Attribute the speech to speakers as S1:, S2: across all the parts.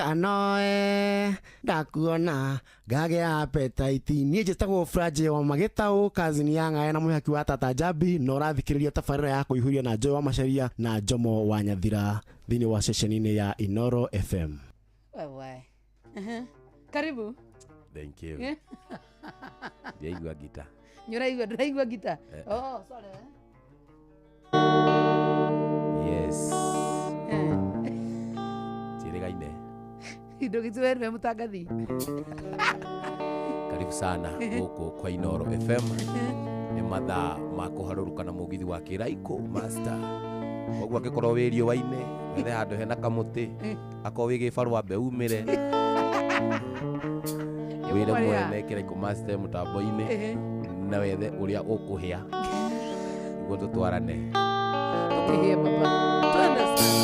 S1: Kanoe ndakuona ngage appetite nie njĩtagwo Franje wa Magĩtaũ kazini ya Ng'ae na mũhaki wa Tata Jambi no ũrathikĩrĩria tabarĩra ya kũihũria na Joy wa Macharia na Jomo wa Nyathira thĩinĩ wa ceceni-inĩ ya Inoro FM.
S2: Wewe. Karibu.
S3: Thank you. Ndaigua gita.
S2: Ndĩraigua gita. Oh, sorry.
S3: Yes. Chirigaine.
S2: Ndio kitu wewe mtangazi.
S3: Karibu sana huko kwa Inoro FM. Ni mathaa ma kũharũrũka na mũgithi wa kĩraiko master. Koguo angĩkorwo wĩ riũa-inĩ, wethe handũ hena kamũtĩ, akorwo wĩ gĩbarũa mbeũ umĩre. Wĩre mwene kĩraiko master mũtambo-inĩ na wethe ũrĩa ũkũhĩa. Nĩguo tũtwarane.
S2: Tukihia baba. Twende sana.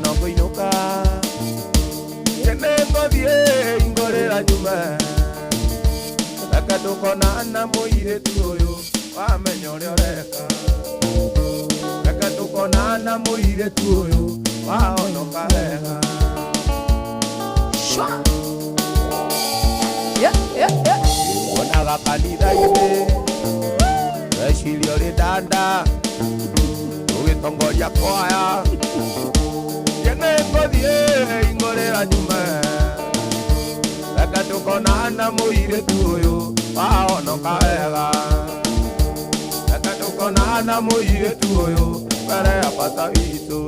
S3: Nongo inoka Yenengo die ingorera nyuma Raka tukona na muiretu uyu wamenya uria ureka Raka tukona na muiretu uyu waonoka wega
S2: Shwa Yeah
S3: Wonaga kanitha-inĩ Weciria ũrĩ ndanda Ũgĩtongoria kwaya Yenengothie ingorera nyuma Reka tukona na mũiretu ũyũ waonoka wega Reka tukona na mũiretu ũyũ mbere ya bata witũ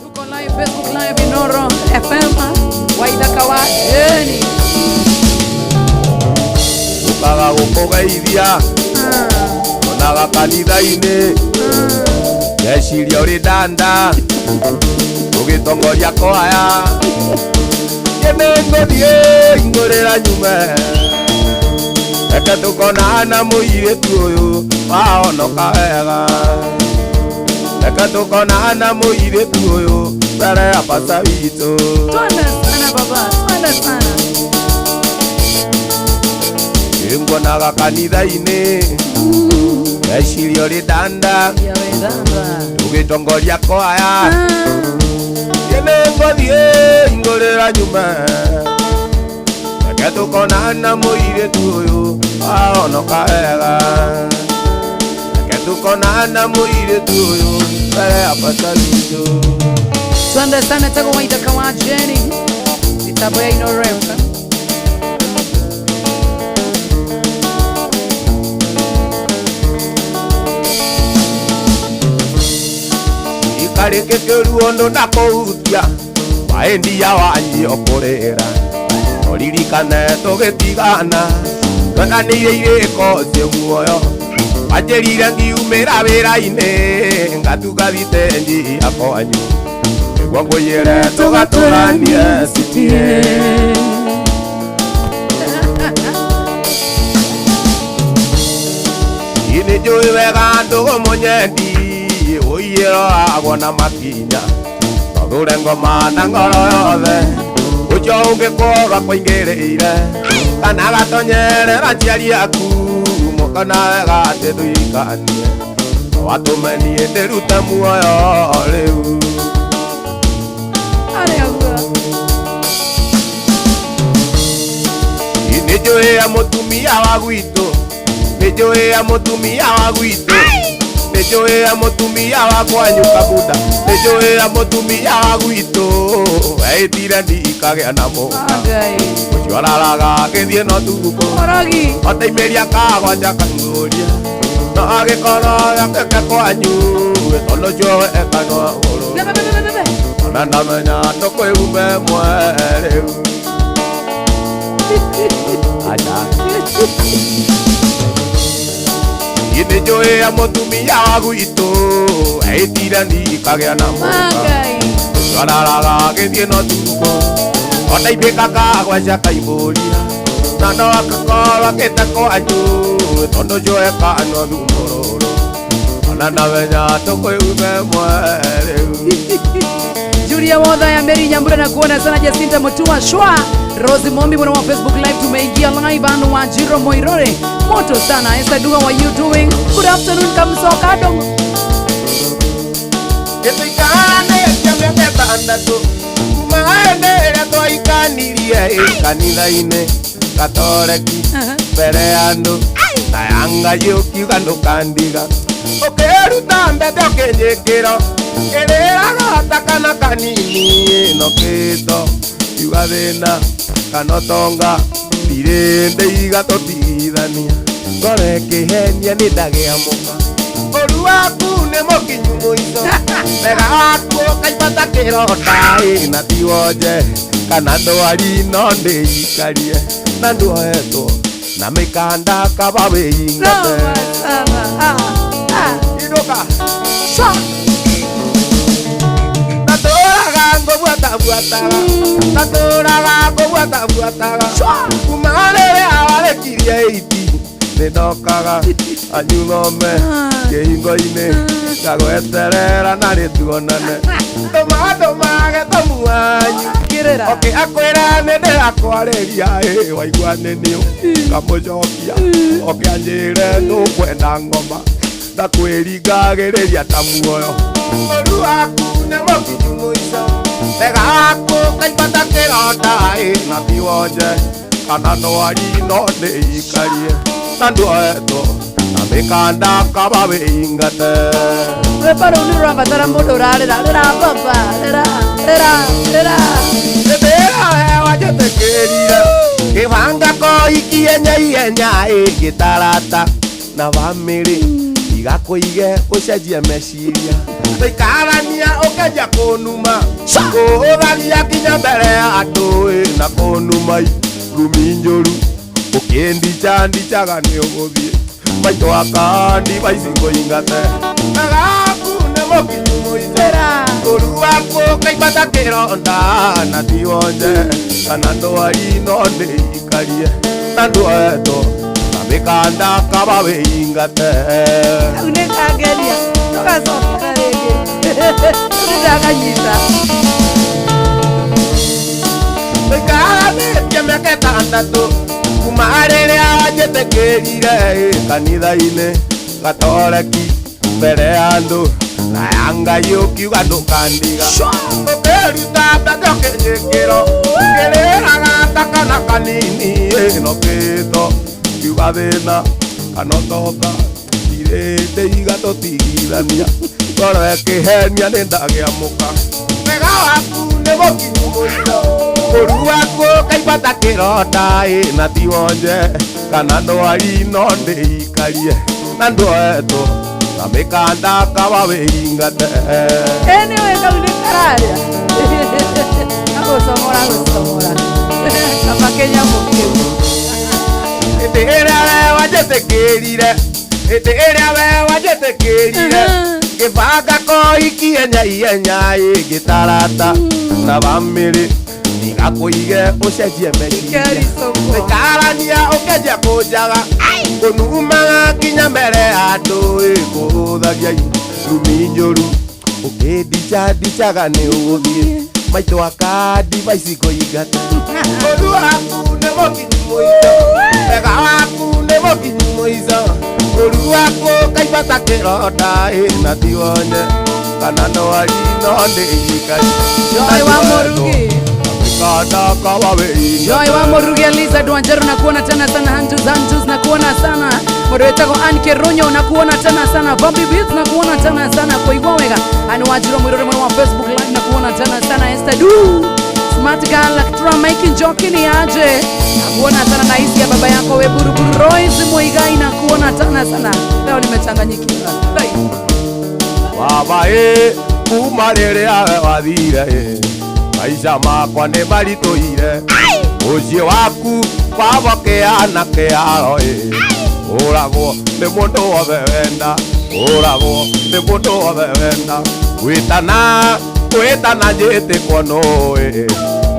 S2: Tuko live Facebook live Inoro FM Waithaka wa Jeni
S3: Tukaga gũkũgeithia Onaga kanitha-inĩ Yeciria ũrĩ ndanda Ũgĩtongoria kwaya Yenengothie ingorera nyuma Reke tukona na mũiretu ũyũ waonoka wega Reke tukona na mũiretu ũyũ mbere ya bata witũ
S2: Twende sana baba, twende sana
S3: Nguonaga kanitha-inĩ Yeciria ũrĩ ndanda Ũgĩtongoria kwaya Yenengothie ingorera nyuma Reke tukona na mũiretu ũyũ waonoka wega Reke tukona na mũiretu ũyũ mbere ya bata witũ
S2: Twende sana Tego Waithaka wa Jeni Mitambo ya Inoro FM
S3: Karĩkĩ kĩruo ndo ndakũhutia waendia wanjia kũrĩra Oririkane tũgĩtigana Twendanĩire irĩko cia muoyo Wanjĩrire ngiumĩra wĩra-inĩ Ngatuga thitĩnji ya kwanyu Nĩguo ngũiyĩre tũgatũranie citie Nĩ njũĩ wega ndũgũ mũnyendi Ũiyĩro agwo na makinya Tũthũre ngoma na ngoro yothe Ũcio ũngĩkorwo kũingĩrĩire Kana gatonyerera njiari yaku Mũkona wega atĩ ndũikanie Watũmenie ndĩrute muoyo rĩu Nĩ njũĩ mũtumia wa gwitũ Nĩ njũĩ mũtumia wa gwitũ Nĩnjũĩ mũtumia wa kwanyu Kabuda Nĩnjũĩ mũtumia wa gwitũ Eitire ndikagĩa na mũka Ũcio araraga agĩthiĩ no tuguko Otaimĩria kagwanja kaihũria No agĩkorwo gakeke kwanyu Tondũ ũcio eka no ũhoro Ona ndamenya tũkwĩhumbe mwerĩu Acha Nĩnjũĩ mũtumia wa gwitũ Eitire ndikagĩa na mũka Araraga agĩthiĩ no tuguko Otaimĩka kagwanja kaihũria na no akakorwo agĩte kwanyu tondũ njũĩ kana thumũrũrũ ona ndamenya tũkwĩume mwerĩu.
S2: Julia Wotha ya Mary Nyambura na kuona sana. Jacinta Mutua Shwa, Rosie Mombi mwana wa Facebook live, tumeingia live. Anu wa Jiro Moirore moto sana. Esther Duga, what you doing? Good afternoon Kamsoka Dong.
S3: Ĩtũikane kĩmĩaka andatu kumaenderea twaikanirie kanitha-inĩ Gatoreki mbere ya andũ na yanga yũkiuga ndũkandiga ũkĩruta mbete ũkĩnjĩkĩro ĩrĩraga ta kana kanini nokĩto kiuga thĩna kana tonga ndirĩ ndĩiga tũtigithania ngore kĩhenia nĩ ndagĩamũka ũru waku nĩ mũkinyu mũico wega waku kaibata kĩronda na tiwonje kana ndwari no ndĩikarie na nduoetwo na mĩkanda kaba wĩingate inuka natũraga ngũbuatabuataga natũraga ngũbuatabuataga kuma rĩrĩa warĩkirie iti nĩndokaga anyuthome kĩhingo-inĩ ngagweterera na rĩtuonane tũmage tũmuanyu oke akwĩra nĩndĩrakwarĩria waigua nĩniũ kamũcokia oke anjĩre tũkwenda ngoma ndakwĩringagĩrĩria ta muoyo ũru waku nĩ mũkinyu mũico wega waku kaibata kĩronda na tiwonje kana ndwari no ndĩikarie na nduoetwo na mĩkanda kaba wĩingate.
S2: Rwĩmbo rũu nĩ rũrabatara mũndũ ũrarĩra rĩrababa rĩra
S3: hewa njĩtĩkĩrire kĩbanga koikie nyaihenya gĩtarata na bamĩrĩ igakũige ũcenjie meciria tũikarania ũkenja kũnuma kũũthagia nginya mbere ya andũ na kũnuma rumi njũru ũkĩndicandicaga nĩ ũgũthiĩ maitũ akandi baicingo ingate nagaku nĩ mũkinyu mũicera ũru waku kaibata kĩronda na tiwonje kana ndwari no ndĩikarie na nduoetwo na mĩkanda kaba wĩingate.
S2: Rĩu nĩ kangeria tũgacoka rĩngĩ ndaganyita
S3: tũikaranĩtie mĩaka ĩtandatũ kuma rĩrĩa njĩtĩkĩrire kanitha-inĩ Gatoreki mbere ya andũ na yanga yũkiuga ndũkandiga ũkĩruta mbete ũkĩnjĩkĩro kĩrĩraga ta kana kanini nokĩto kiuga thĩna kana toka ndirĩ ndĩiga tũtigithania ngoro ĩkĩhenia nĩ ndagĩamũka wega waku nĩ mũkinyu mũico ũru waku kaibata kĩronda na tiwonje kana ndwari no ndĩikarie na nduoetwo na mĩkanda kaba wĩingate.
S2: Anyway, kau nĩ kararĩa agũcomora kama Kenya mũkĩu
S3: hĩndĩ ĩrĩa we wanjĩtĩkĩrire hĩndĩ ĩrĩa we wanjĩtĩkĩrire gĩbanga koikie nyaihenya gĩtarata na bamĩrĩ igakũige ũcenjie meciria tũikarania ũkenja kũnjaga kũnumaga nginya mbere ya andũ kũũthagia rumi njũru ũkĩndicandicaga nĩ ũgũthiĩ maitũ akandi baicingo ingate ũru waku nĩ mũkinyu mũico wega waku nĩ mũkinyu mũico ũru waku kaibata kĩronda na tiwonje kana ndwari no ndĩikarie.
S2: Joy wa Mũrugi Joy wa Mũrugi Eliza Dwanjeru na kuona tena sana. Hanjus na kuona sana. Modetako Anke Ronyo na kuona tena sana. Bobby Beats na kuona tena sana. Kwa hivyo wega Anu wa Jiro Moirore mwana wa Facebook live na kuona tena sana. Esther Du Smart Girl Laktura Mike Njoki ni aje na kuona sana. Na hisi ya baba yako we Buruburu Royce Moigai na kuona tena sana. Leo nimechanganyikiwa
S3: baba kuma rĩrĩa we wathire maica makwa nĩ maritũire ũciĩ waku wabokea kĩaro ũragwo nĩ mũndũ wothe wenda ũragwo nĩ mũndũ wothe wenda gwĩtana njĩtĩkwo nũĩ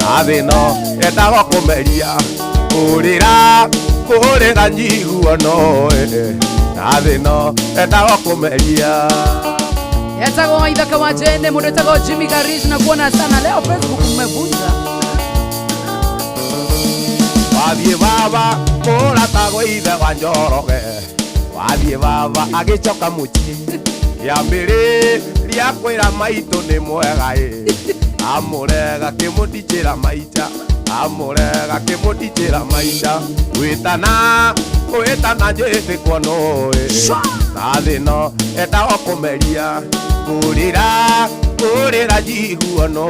S3: na thĩ no endagwo kũmeria kurira kurira njiguono na thino endaga kumeria
S2: Yatago Ithaka wa Jene, mundu yatago Jimmy Garish na kuona sana leo Facebook mmevunja.
S3: Wathie baba muratago ithe wa Njoroge, wathie baba agicoka muci yambiri ria kwira maitu ni mwega amurega kimutijira maita amurega kimutijira maita witana njete kwono na thino endaga kumeria kurira njiguono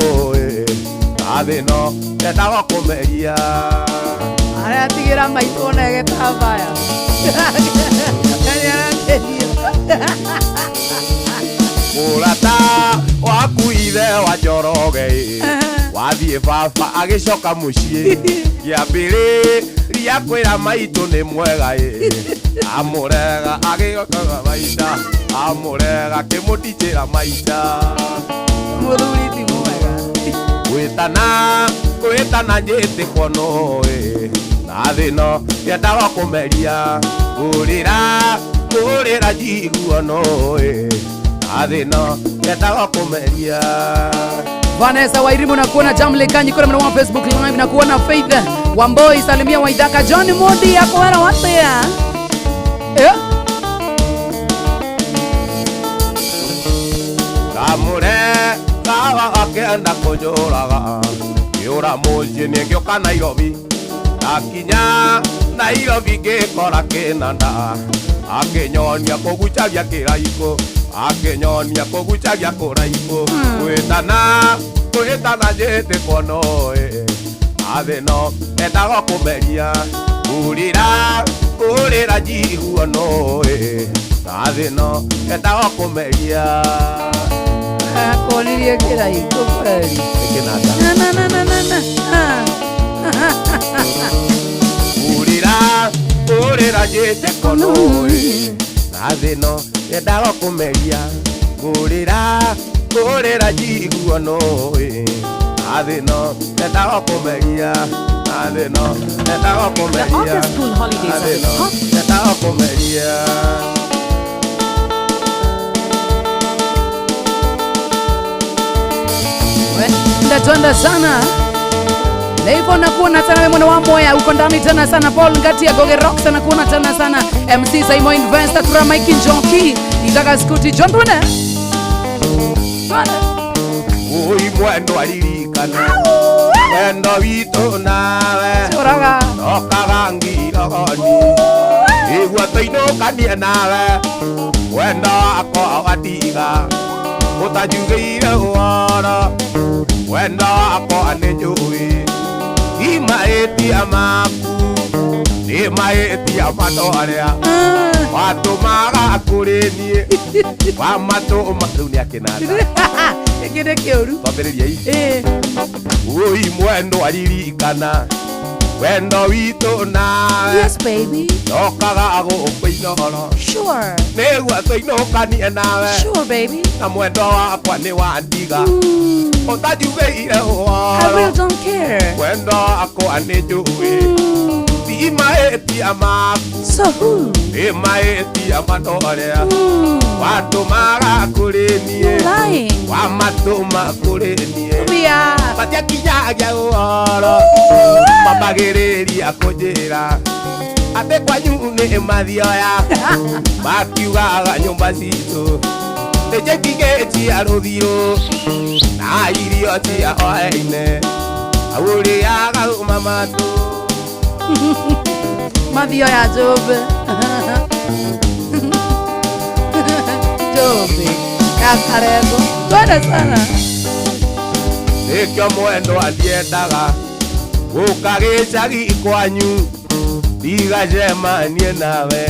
S3: na thino endaga kumeria
S2: Aratigira maitu onege tabaya.
S3: Murata waku ithe wa Njoroge wathie baba agicoka mucii giambiri ria kwira maitu ni mwega amurega agiokaga maita amurega kimutijira maita
S2: Muthuri ti mwega
S3: witana njete kwono na thino endaga kumeria kurira njiguono na thino endaga kumeria
S2: Vanessa Wairimu na kuona Jamle Kanyi kwa mwana wa Facebook live na kuona Faith Wamboi salimia wa Ithaka John Modi yako wera watea
S3: Kamure kawa akenda kunjuraga yura muji ningioka Nairobi akinya Nairobi ngikora kinanda akinyonia kugucagia kiraiko akinyonia kugucagia kuraiko witana njete kwono athino endaga kumeria kurira njiguono na thino endaga kumeria
S2: akonirie kiraiko kweli
S3: kurira njete kwono na thino endaga kumeria kurira njiguono na thino endaga kumeria na thino endaga kumeria
S4: School holidays
S3: na
S4: are
S3: thino
S4: hot.
S3: endaga kumeria
S2: Ndatwanda sana Leivo na kuona sana wewe mwana wa moya uko ndani tena sana Paul Ngati ya Goge Rock sana kuona tena sana MC Saimo Investor Tura Mike Njoki Ithaka Scooty John Dwene
S3: Ui mwendo alirikana mwendo witu nawe
S2: Oraga
S3: okaga ngirogoni igua tuinukanie nawe wendo wako awatiga utajugĩire ũhoro wendo wakwa nĩ njũĩ ti mahĩtia maku nĩ mahĩtia matorĩa watũmaga kũrĩ niĩ wamatũma rĩu nĩ akĩnanda
S2: Ekede kĩũru
S3: twambĩrĩria ii ũi mwendo aririkana wendo witũ nawe
S4: Yes, baby.
S3: ndokaga gũkũinũhoro
S4: Sure.
S3: nĩguo tũinũkanie nawe
S4: Sure, baby.
S3: na mwendo wakwa nĩ wandiga ũtanjugĩire
S4: I
S3: ũhoro
S4: really don't care.
S3: mwendo wakwa nĩ njũĩ ti mahĩtia maku
S4: So who?
S3: nĩ mahĩtia matorĩa watũmaga kũrĩ niĩ
S4: Lying.
S3: wamatũma kũrĩ niĩ
S2: Bia
S3: matiakinyagia ũhoro mambagĩrĩria kũnjĩra atĩ kwanyu nĩ mathioya makiugaga nyũmba citũ nĩnjĩkigĩtia rũthiũ na irio cia hwaĩ-inĩ aũrĩaga uma matũ
S2: Mathio ya Jobe Jobe Kakarego Twende sana
S3: nĩkĩo mwendo andiendaga gũka gĩcagi kwanyu ndigacemanie nawe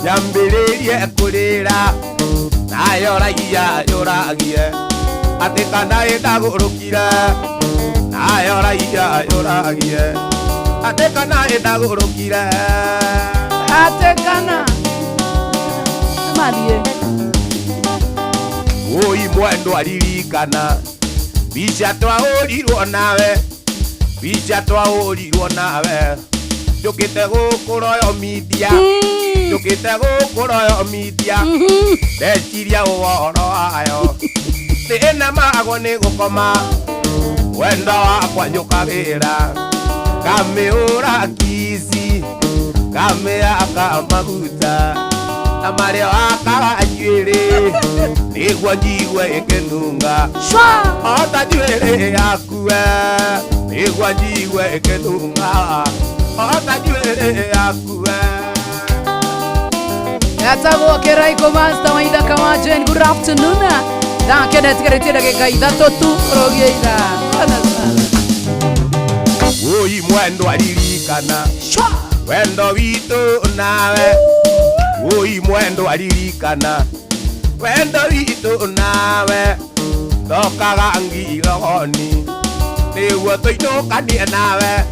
S3: nyambĩrĩrie kũrĩra nayoragia yũragie atĩ kana ĩndagũrũkire nayoragia yũragie atĩ kana ĩndagũrũkire
S2: Atekana Malie
S3: ũi mwendo aririkana bica twahũrirwo nawe Jukite gukoroyo media Jukite gukoroyo media Neciria uhoro wayo Tena mago ni gukoma Wendo wakwa njukagira Kameura kisi Kameaka maguta Na maria wakaga njuiri Niguo njigwe ikenunga Ota njuiri yakue Niguo njigwe ikenunga Ota njuiri yakue
S2: Yatagwo Keraiko Master Waida Kamajen. Good afternoon. Dakenda tikarete dakika ithatũ tu rogeira.
S3: Oi mwendo alirikana Wendo wito nawe Oi mwendo alirikana Wendo wito nawe Tokaga ngirogoni Niguo tuinukanie nawe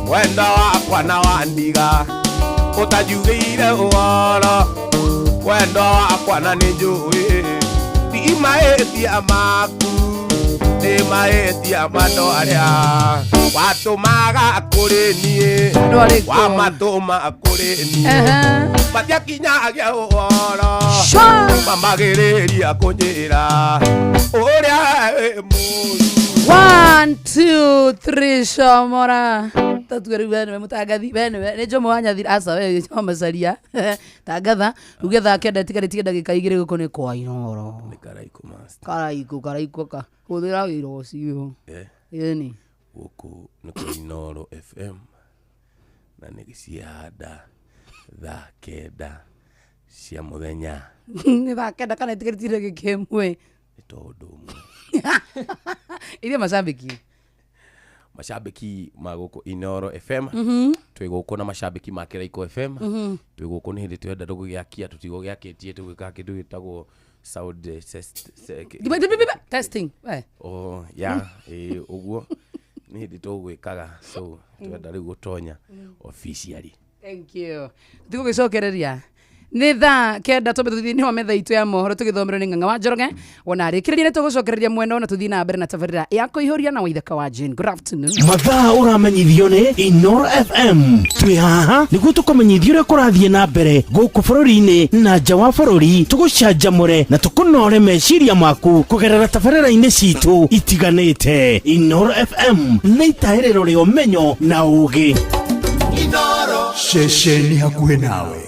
S3: Wendo wakwa na wandiga Utajugire uhoro Wendo wakwa na ninjui Ti maetia maku Ti maetia mandoaria Watumaga kuri nie Wamatuma kuri nie Matia kinyagia uhoro Mamagiriria kunjira Uria muru
S2: 1 2 3 Shomora Tatugeru bene mutagathi bene ne jomo wanyathira asa we macaria tagatha ugetha kenda tikarete ndagika igire guko ni kwa Inoro
S3: ni Karaiko
S2: ka kuthira wira ucio yeni
S3: guku ni kwa Inoro FM na ni giciada tha kenda cia muthenya
S2: ni tha kenda kana tikarete ndagika imwe
S3: ni tondu
S2: ile
S3: mashabiki maguko Inoro FM twi guko na mashabiki ma Keraiko FM twi guko ni hindi twenda gugiakia tutigo giakitie twika kindu gitagwo sound
S2: testing
S3: oh yeah uguo ni hindi tugwikaga so twenda riu gutonya officially.
S2: Thank you. Tigo gicokereria ni tha kenda tobe tuthini wa metha itu ya mohoro tugithomero ni Ng'ang'a wa Njoroge wona rikiria tugucokereria mwendo na tuthina mbere na tabarira ya kuihoria na Waithaka wa Jane. Good afternoon.
S4: Mathaa uramenyithio ni Inoro FM twi haha niguo tukumenyithio uria kurathie na mbere guku bururi-ini na nja wa bururi tugucanjamure na tukunore meciria maku kugerera tabarira-ini citu itiganite. Inoro FM ni itairiro ria umenyo na ugi.
S5: Inoro shesheni hakuhe nawe.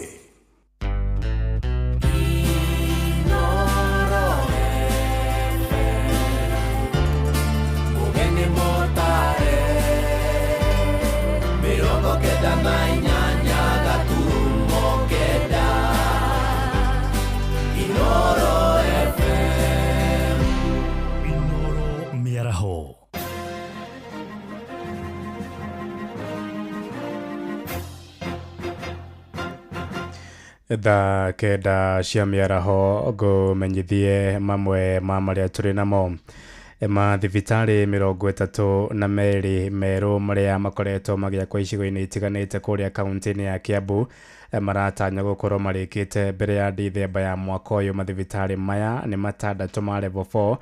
S6: Tha kenda cia miaraho ngumenyithie mamwe ma maria turi namo. Mathibitari 32 meru maria makoretwo magiakwa icigo-ini itiganite kuria kaunti-ini ya Kiambu maratanya gukorwo marikite mbere ya Dithemba ya mwaka uyu. Mathibitari maya ni 6 ma level 4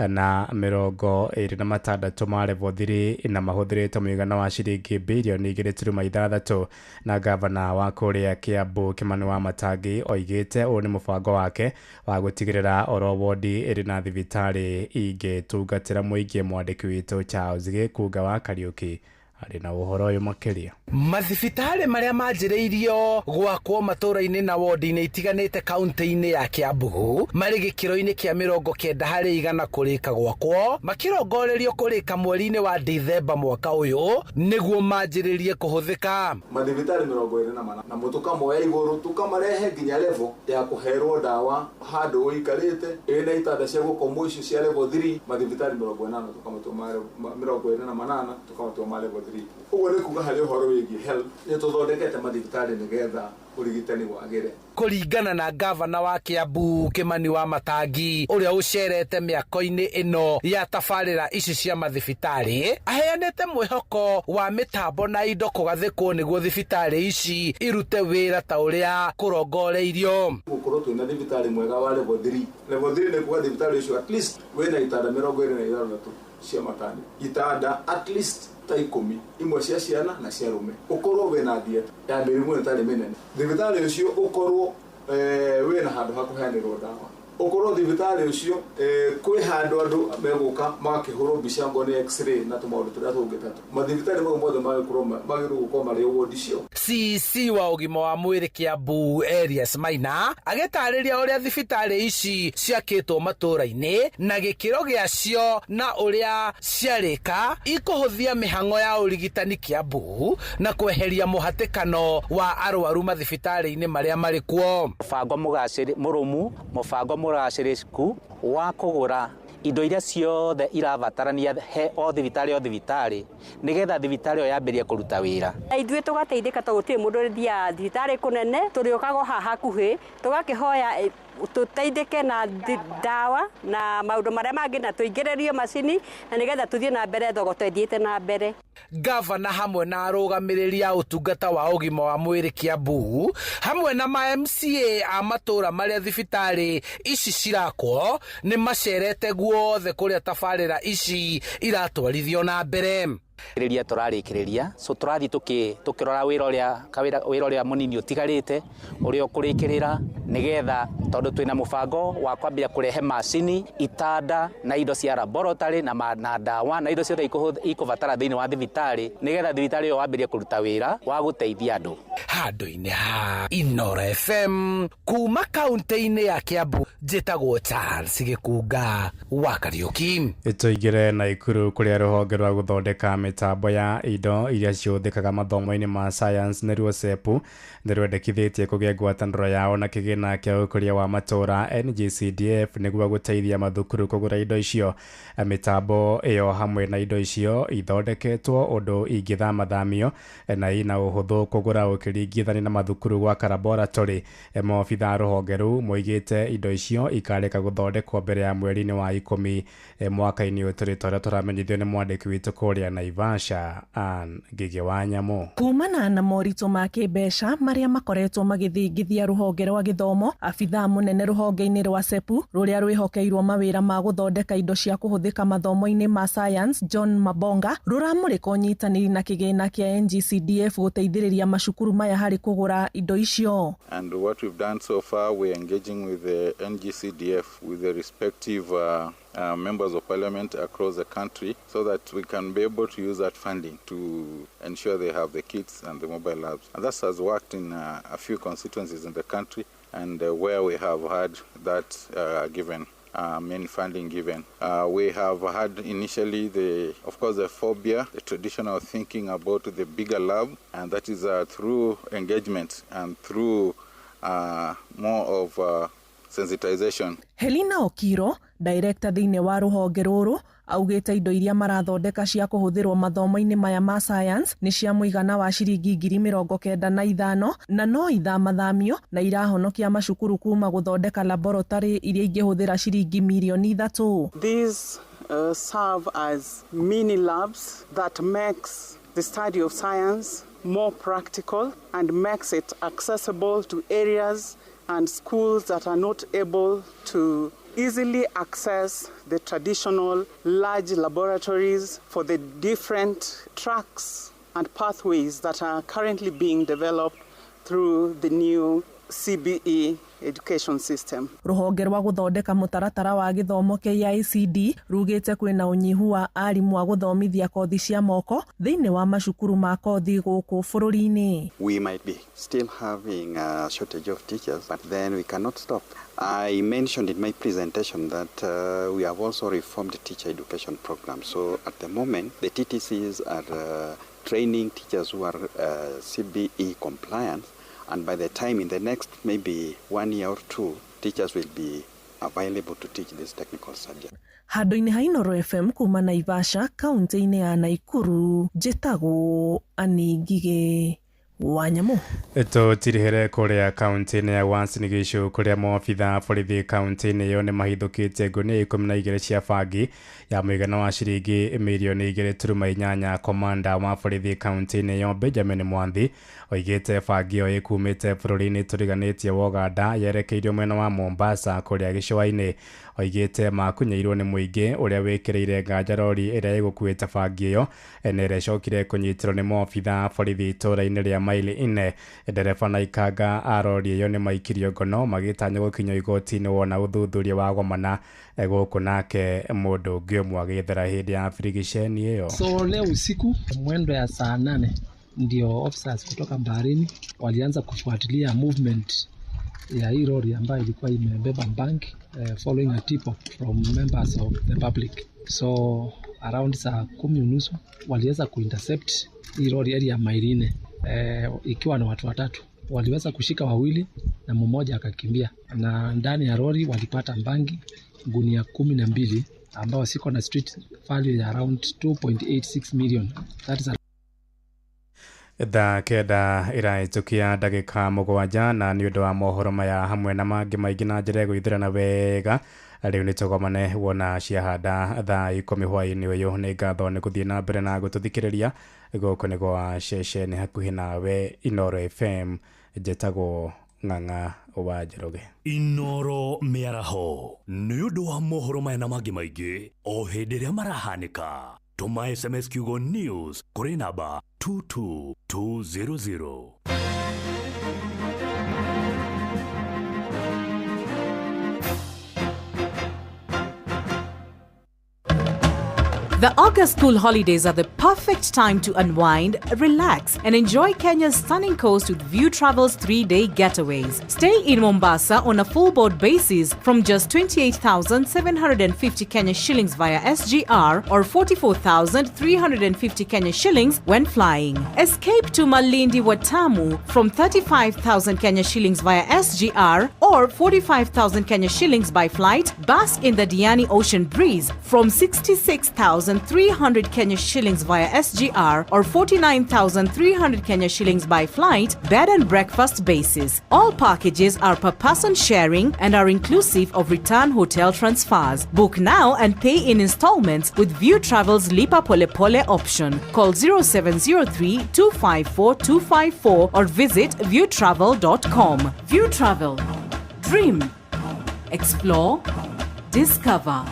S6: na 26 ma level 3 na mahuthirite muigana wa ciringi bilioni 2.6 na gavana wa kuria Kiambu Kimani wa Matangi oigite uyu ni mubango wake wa gutigirira oro wodi iri na thibitari ingi tungatira muingi. Mwandiki witu Charles Gikuga wa Kariuki ari na uhoro uyu makiria.
S4: Mathibitari maria manjiriirio gwakwo matura-ini na wodi-ini itiganite kaunti-ini ya Kiambu mari gikiro-ini kia 90% kurika gwakwo makirongorerio kurika mweri-ini wa Dithemba mwaka uyu niguo manjiririe kuhuthika.
S7: Mathibitari 24 na mutuka moya iguru tukamarehe nginya level ya kuherwo dawa handu uikarite ina itanda cia gukomwo icio cia level 3. Mathibitari 48 tukamatuma 28 tukamatuma level 3. Uguo ni kuga hari uhoro wigi health ni tuthondekete mathibitari nigetha urigitani wagire.
S4: Kuringana na gavana wa Kiambu Kimani wa Matangi uria ucerete miako-ini ino ya tabarira ici cia mathibitari aheanite mwihoko wa mitambo na indo kugathikwo niguo thibitari ici irute wira ta uria kurongoreirio.
S7: Gukorwo twina thibitari mwega wa level 3. Level 3 ni kuga thibitari icio at least wena itanda 26 cia matani itanda at least ta 10 imwe cia ciana na cia rume ukorwo wena dieta ya mirimu itari minene thibitari ucio ukorwo wena handu hakuheanirwo dawa ukorwo thibitari ucio kwi handu andu meguka magakihurwo mbica ngo ni x-ray na tumaundu turia tungi tatu mathibitari mau mothe magikorwo gukorwo mari wodi cio.
S8: CC wa ugima wa mwiri Kiambu Elias Maina agitariria uria thibitari ici ciakitwo matura-ini na gikiro giacio na uria ciarika ikuhuthia mihango ya urigitani Kiambu na kweheria muhatikano wa arwaru mathibitari-ini maria mari kuo.
S9: Mubango murumu mubango muraciriku wa kugura indo iria ciothe irabatarania he o thibitari nigetha thibitari o yambirie kuruta wira.
S10: Ithuĩ tugateithĩka to gũtirĩ mũndũ thia thibitari kunene tũrĩũkaga haha hakuhĩ tugakihoya tuteithĩke na dawa na maũndũ marĩa mangĩ na tuingĩrĩrio macini na nigetha tuthie na mbere thogota ithiĩte na mbere.
S8: Gavana hamwe na arugamiriri a utungata wa ugima wa mwiri Kiambu hamwe na ma MCA a matura maria thibitari ici cirakwo ni macerete guothe kuria tabarira ici iratwarithio na mbere.
S9: Riria turarikiriria so turathi tukirora wira uria munini utigarite uria ukurikirira nigetha tondu twina mubango wa kwambia kurehe macini itanda na indo cia laboratory na dawa na indo ciothe ikuvatara thiini wa thibitari nigetha thibitari yo wambirie kuruta wira wa guteithia andu.
S8: Handu-ini ha Inoro FM kuma kaunti-ini ya Kiambu njitagwo Charles Gikunga wa Kariuki.
S6: Ituigire na Ikuru kuria ruhonge rwa guthondeka mitambo ya indo iria ciuthikaga mathomo-ini ma science niruo SEPU nirwendekithitie kugia ngwataniro yao na kigina kia ukuria wa matura NGCDF niguo guteithia mathukuru kugura indo icio. Mitambo iyo hamwe na indo icio ithondeketwo undu ingithamathamio na ina uhuthu kugura ukiringithania na mathukuru gwa laboratory. Maobitha ruhonge ruu moigite indo icio ikareka guthondekwo mbere ya mweri-ini wa 10 mwaka-ini uyu turia turamenyithio ni mwandiki witu kuria Naivasha Ngige wa Nyamu.
S11: Kumana na moritũ ma kĩmbeca marĩa makoretwo magĩthingithia rũhonge rwa gĩthomo, abitha munene rũhonge-inĩ rwa SEPU rũrĩa rwĩhokeirwo mawĩra ma gũthondeka indo cia kũhũthĩka mathomo-inĩ ma science John Mabonga rũramũrĩka ũnyitanĩri na kĩgĩna kĩa NGCDF gũteithĩrĩria macukuru maya harĩ kũgũra indo icio.
S12: And what we've done so far, we're engaging with the NGCDF with the respective members of parliament across the country so that we can be able to use that funding to ensure they have the kits and the mobile labs. And that has worked in a few constituencies in the country and where we have had that given. Main funding given. We have had initially the phobia, the traditional thinking about the bigger lab, and that is through engagement and through more of sensitization.
S11: Helena Okiro, director thiini wa ruhonge ruru, augite indo iria marathondeka cia kuhuthirwo mathomo-ini maya ma science ni cia muigana wa ciringi 95,000 na no ithamathamio na irahonokia macukuru kuma guthondeka laboratory iria ingĩhũthĩra ciringi milioni 3.
S13: These serve as mini labs that makes the study of science more practical and makes it accessible to areas and schools that are not able to easily access the traditional large laboratories for the different tracks and pathways that are currently being developed through the new CBE education system.
S11: Ruhonge rwa guthondeka mutaratara wa githomo KICD rugite kwina unyihu wa arimu wa guthomithia kothi cia moko thiini wa macukuru ma kothi guku bururi-ini.
S14: We might be still having a shortage of teachers, but then we cannot stop. I mentioned in my presentation that we have also reformed the teacher education program. So at the moment, the TTCs are training teachers who are CBE compliant. And by the time in the next maybe 1 year or 2, teachers will be available to teach this technical subject.
S11: Handu-ini ha Inoro FM kuma Naivasha, kaunti-ini ya Naikuru, njitagwo Ngige wa Nyamu.
S6: Tũtirihere kuria kaunti-ini ya Uasin Gishu kuria maobitha borithi kaunti-ini iyo ni mahithũkĩtie ngũnia 12 cia bangi ya mũigana wa ciringi milioni 2.8. Komanda wa borithi kaunti-ini iyo Benjamin Mwanthi oigĩte bangi iyo ĩkumĩte bũrũri-inĩ tũriganĩtie wa Uganda yerekeirio mwena wa Mombasa kuria gĩcũa-inĩ. oigĩte makunyairwo nĩ mũingĩ ũrĩa wĩkĩrĩire nganja rori ĩrĩa ĩgũkuĩte bangi ĩyo nĩ ĩrecokire kũnyitirwo nĩ maobitha borithi itũũra-inĩ rĩa Maili 4. Ndereba na ikanga a rori ĩyo nĩ maikirio ngono magĩtanya gũkinywo igoti-inĩ wona ũthuthuria wa gomana gũkũ nake mũndũ ũngĩ ũmwe agĩethera hĩndĩ ya birigiceni ĩyo.
S15: So leo usiku mwendo ya saa 8 ndio officers kutoka baharini walianza kufuatilia movement ya hii lori ambayo ilikuwa imebeba bank following a tip from members of the public. So around saa 10:30 waliweza kuintercept hii lori area ya Maili 4 ikiwa na watu watatu. Waliweza kushika wawili na mmoja akakimbia, na ndani ya lori walipata bangi gunia 12 ambao siko na street value ya around 2.86 million. That is
S6: Thaa kenda iraitukia ndagĩka 7 na nĩ ũndũ wa mohoro maya hamwe na mangĩ maingĩ na njĩra ĩgũithĩrana wega. Rĩu nĩ tũgomane wona ciahanda thaa 10 hwaĩ-inĩ ũyũ. Nĩ ngatho nĩ gũthiĩ na mbere na gũtũthikĩrĩria gũkũ nĩ gwa ceceni hakuhĩ nawe Inoro FM. Njĩtagwo Ng'ang'a wa Njoroge.
S16: Inoro mĩaraho nĩ ũndũ wa mohoro maya na mangĩ maingĩ o hĩndĩ ĩrĩa marahanĩka. Tuma SMS kiugo news kũrĩ namba 22200.
S17: The August school holidays are the perfect time to unwind, relax, and enjoy Kenya's stunning coast with View Travel's 3-day getaways. Stay in Mombasa on a full board basis from just 28,750 Kenya shillings via SGR or 44,350 Kenya shillings when flying. Escape to Malindi Watamu from 35,000 Kenya shillings via SGR or 45,000 Kenya shillings by flight. Bask in the Diani Ocean Breeze from 66,300 Kenya shillings via SGR or 49,300 Kenya shillings by flight, bed and breakfast basis. All packages are per person sharing and are inclusive of return hotel transfers. Book now and pay in installments with View Travel's Lipa Pole Pole option. Call 0703 254 254 or visit viewtravel.com. View Travel. Dream. Explore. Discover.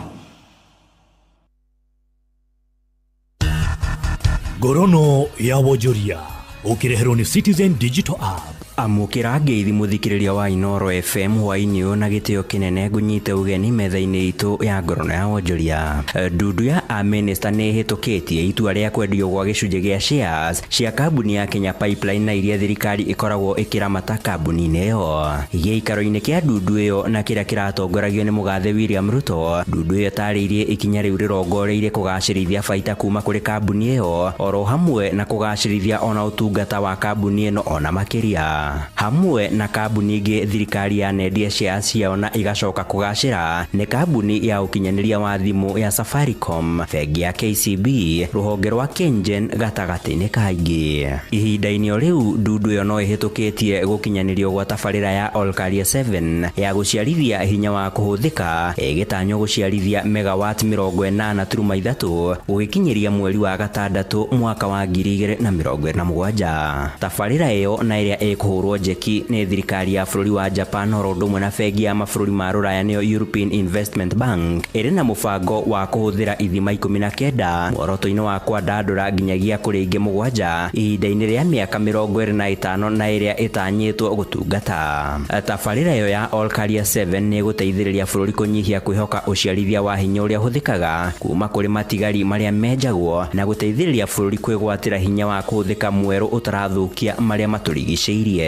S16: Gorono ya Wojoria ukireherwo ni Citizen Digital App.
S18: Amukira ngeithi muthikiriria wa Inoro FM hwaini ũyũ na gĩtĩo kĩnene ngũnyite ũgeni metha-inĩ itũ ya Ngorono ya Wonjoria. Ndundu ya Minister nĩ hĩtũkĩtie itua rĩa kwendio gwa gĩcunjĩ gĩa shares cia kambuni ya Kenya Pipeline na iria thirikari ĩkoragwo ĩkĩramata kambuni-inĩ ĩyo. Gĩikaro-inĩ kĩa ndundu ĩyo na kĩrĩa kĩratongoragio nĩ mũgathe William Ruto, ndundu ĩyo tarĩirie ikinya rĩu rĩrongoreirie kũgacĩrithia baita kuma kũrĩ kambuni ĩyo oro hamwe na kũgacĩrithia ona ũtungata wa kambuni ĩno ona makĩria. Hamwe na kambuni ingĩ thirikari ya nendia shares ciao na igacoka kũgacĩra nĩ kambuni ya ũkinyanĩria wa thimũ ya Safaricom, bengi ya KCB, rũhonge rwa KenGen gatagatĩ-inĩ kaingĩ. Ihinda-inĩ o rĩu ndundu ĩyo no ĩhĩtũkĩtie gũkinyanĩrio gwa tabarĩra ya Olkaria 7 ya gũciarithia hinya wa kũhũthĩka ĩgĩtanywo gũciarithia megawatt 80.3 gũgĩkinyĩria mweri wa gatandatũ mwaka wa 2027. Tabarĩra ĩyo na ĩrĩa ĩkũhũrwo njeki nĩ thirikari ya bũrũri wa Japan oro ũndũ ũmwe na bengi ya mabũrũri ma Rũraya nĩyo European Investment Bank ĩrĩ na mũbango wa kũhũthĩra ithima 19 muoroto-inĩ wa kwandandũra nginyagia kũrĩ ingĩ 7 ihinda-inĩ rĩa mĩaka 25 na ĩrĩa ĩtanyĩtwo gũtungata. Tabarĩra ĩyo ya Olkaria 7 nĩ ĩgũteithĩrĩria bũrũri kũnyihia kwĩhoka ũciarithia wa hinya ũrĩa ũhũthĩkaga kuma kũrĩ matigari marĩa menjagwo na gũteithĩrĩria bũrũri kwĩgwatĩra hinya wa kũhũthĩka mwerũ ũtarathũkia marĩa matũrigicĩirie.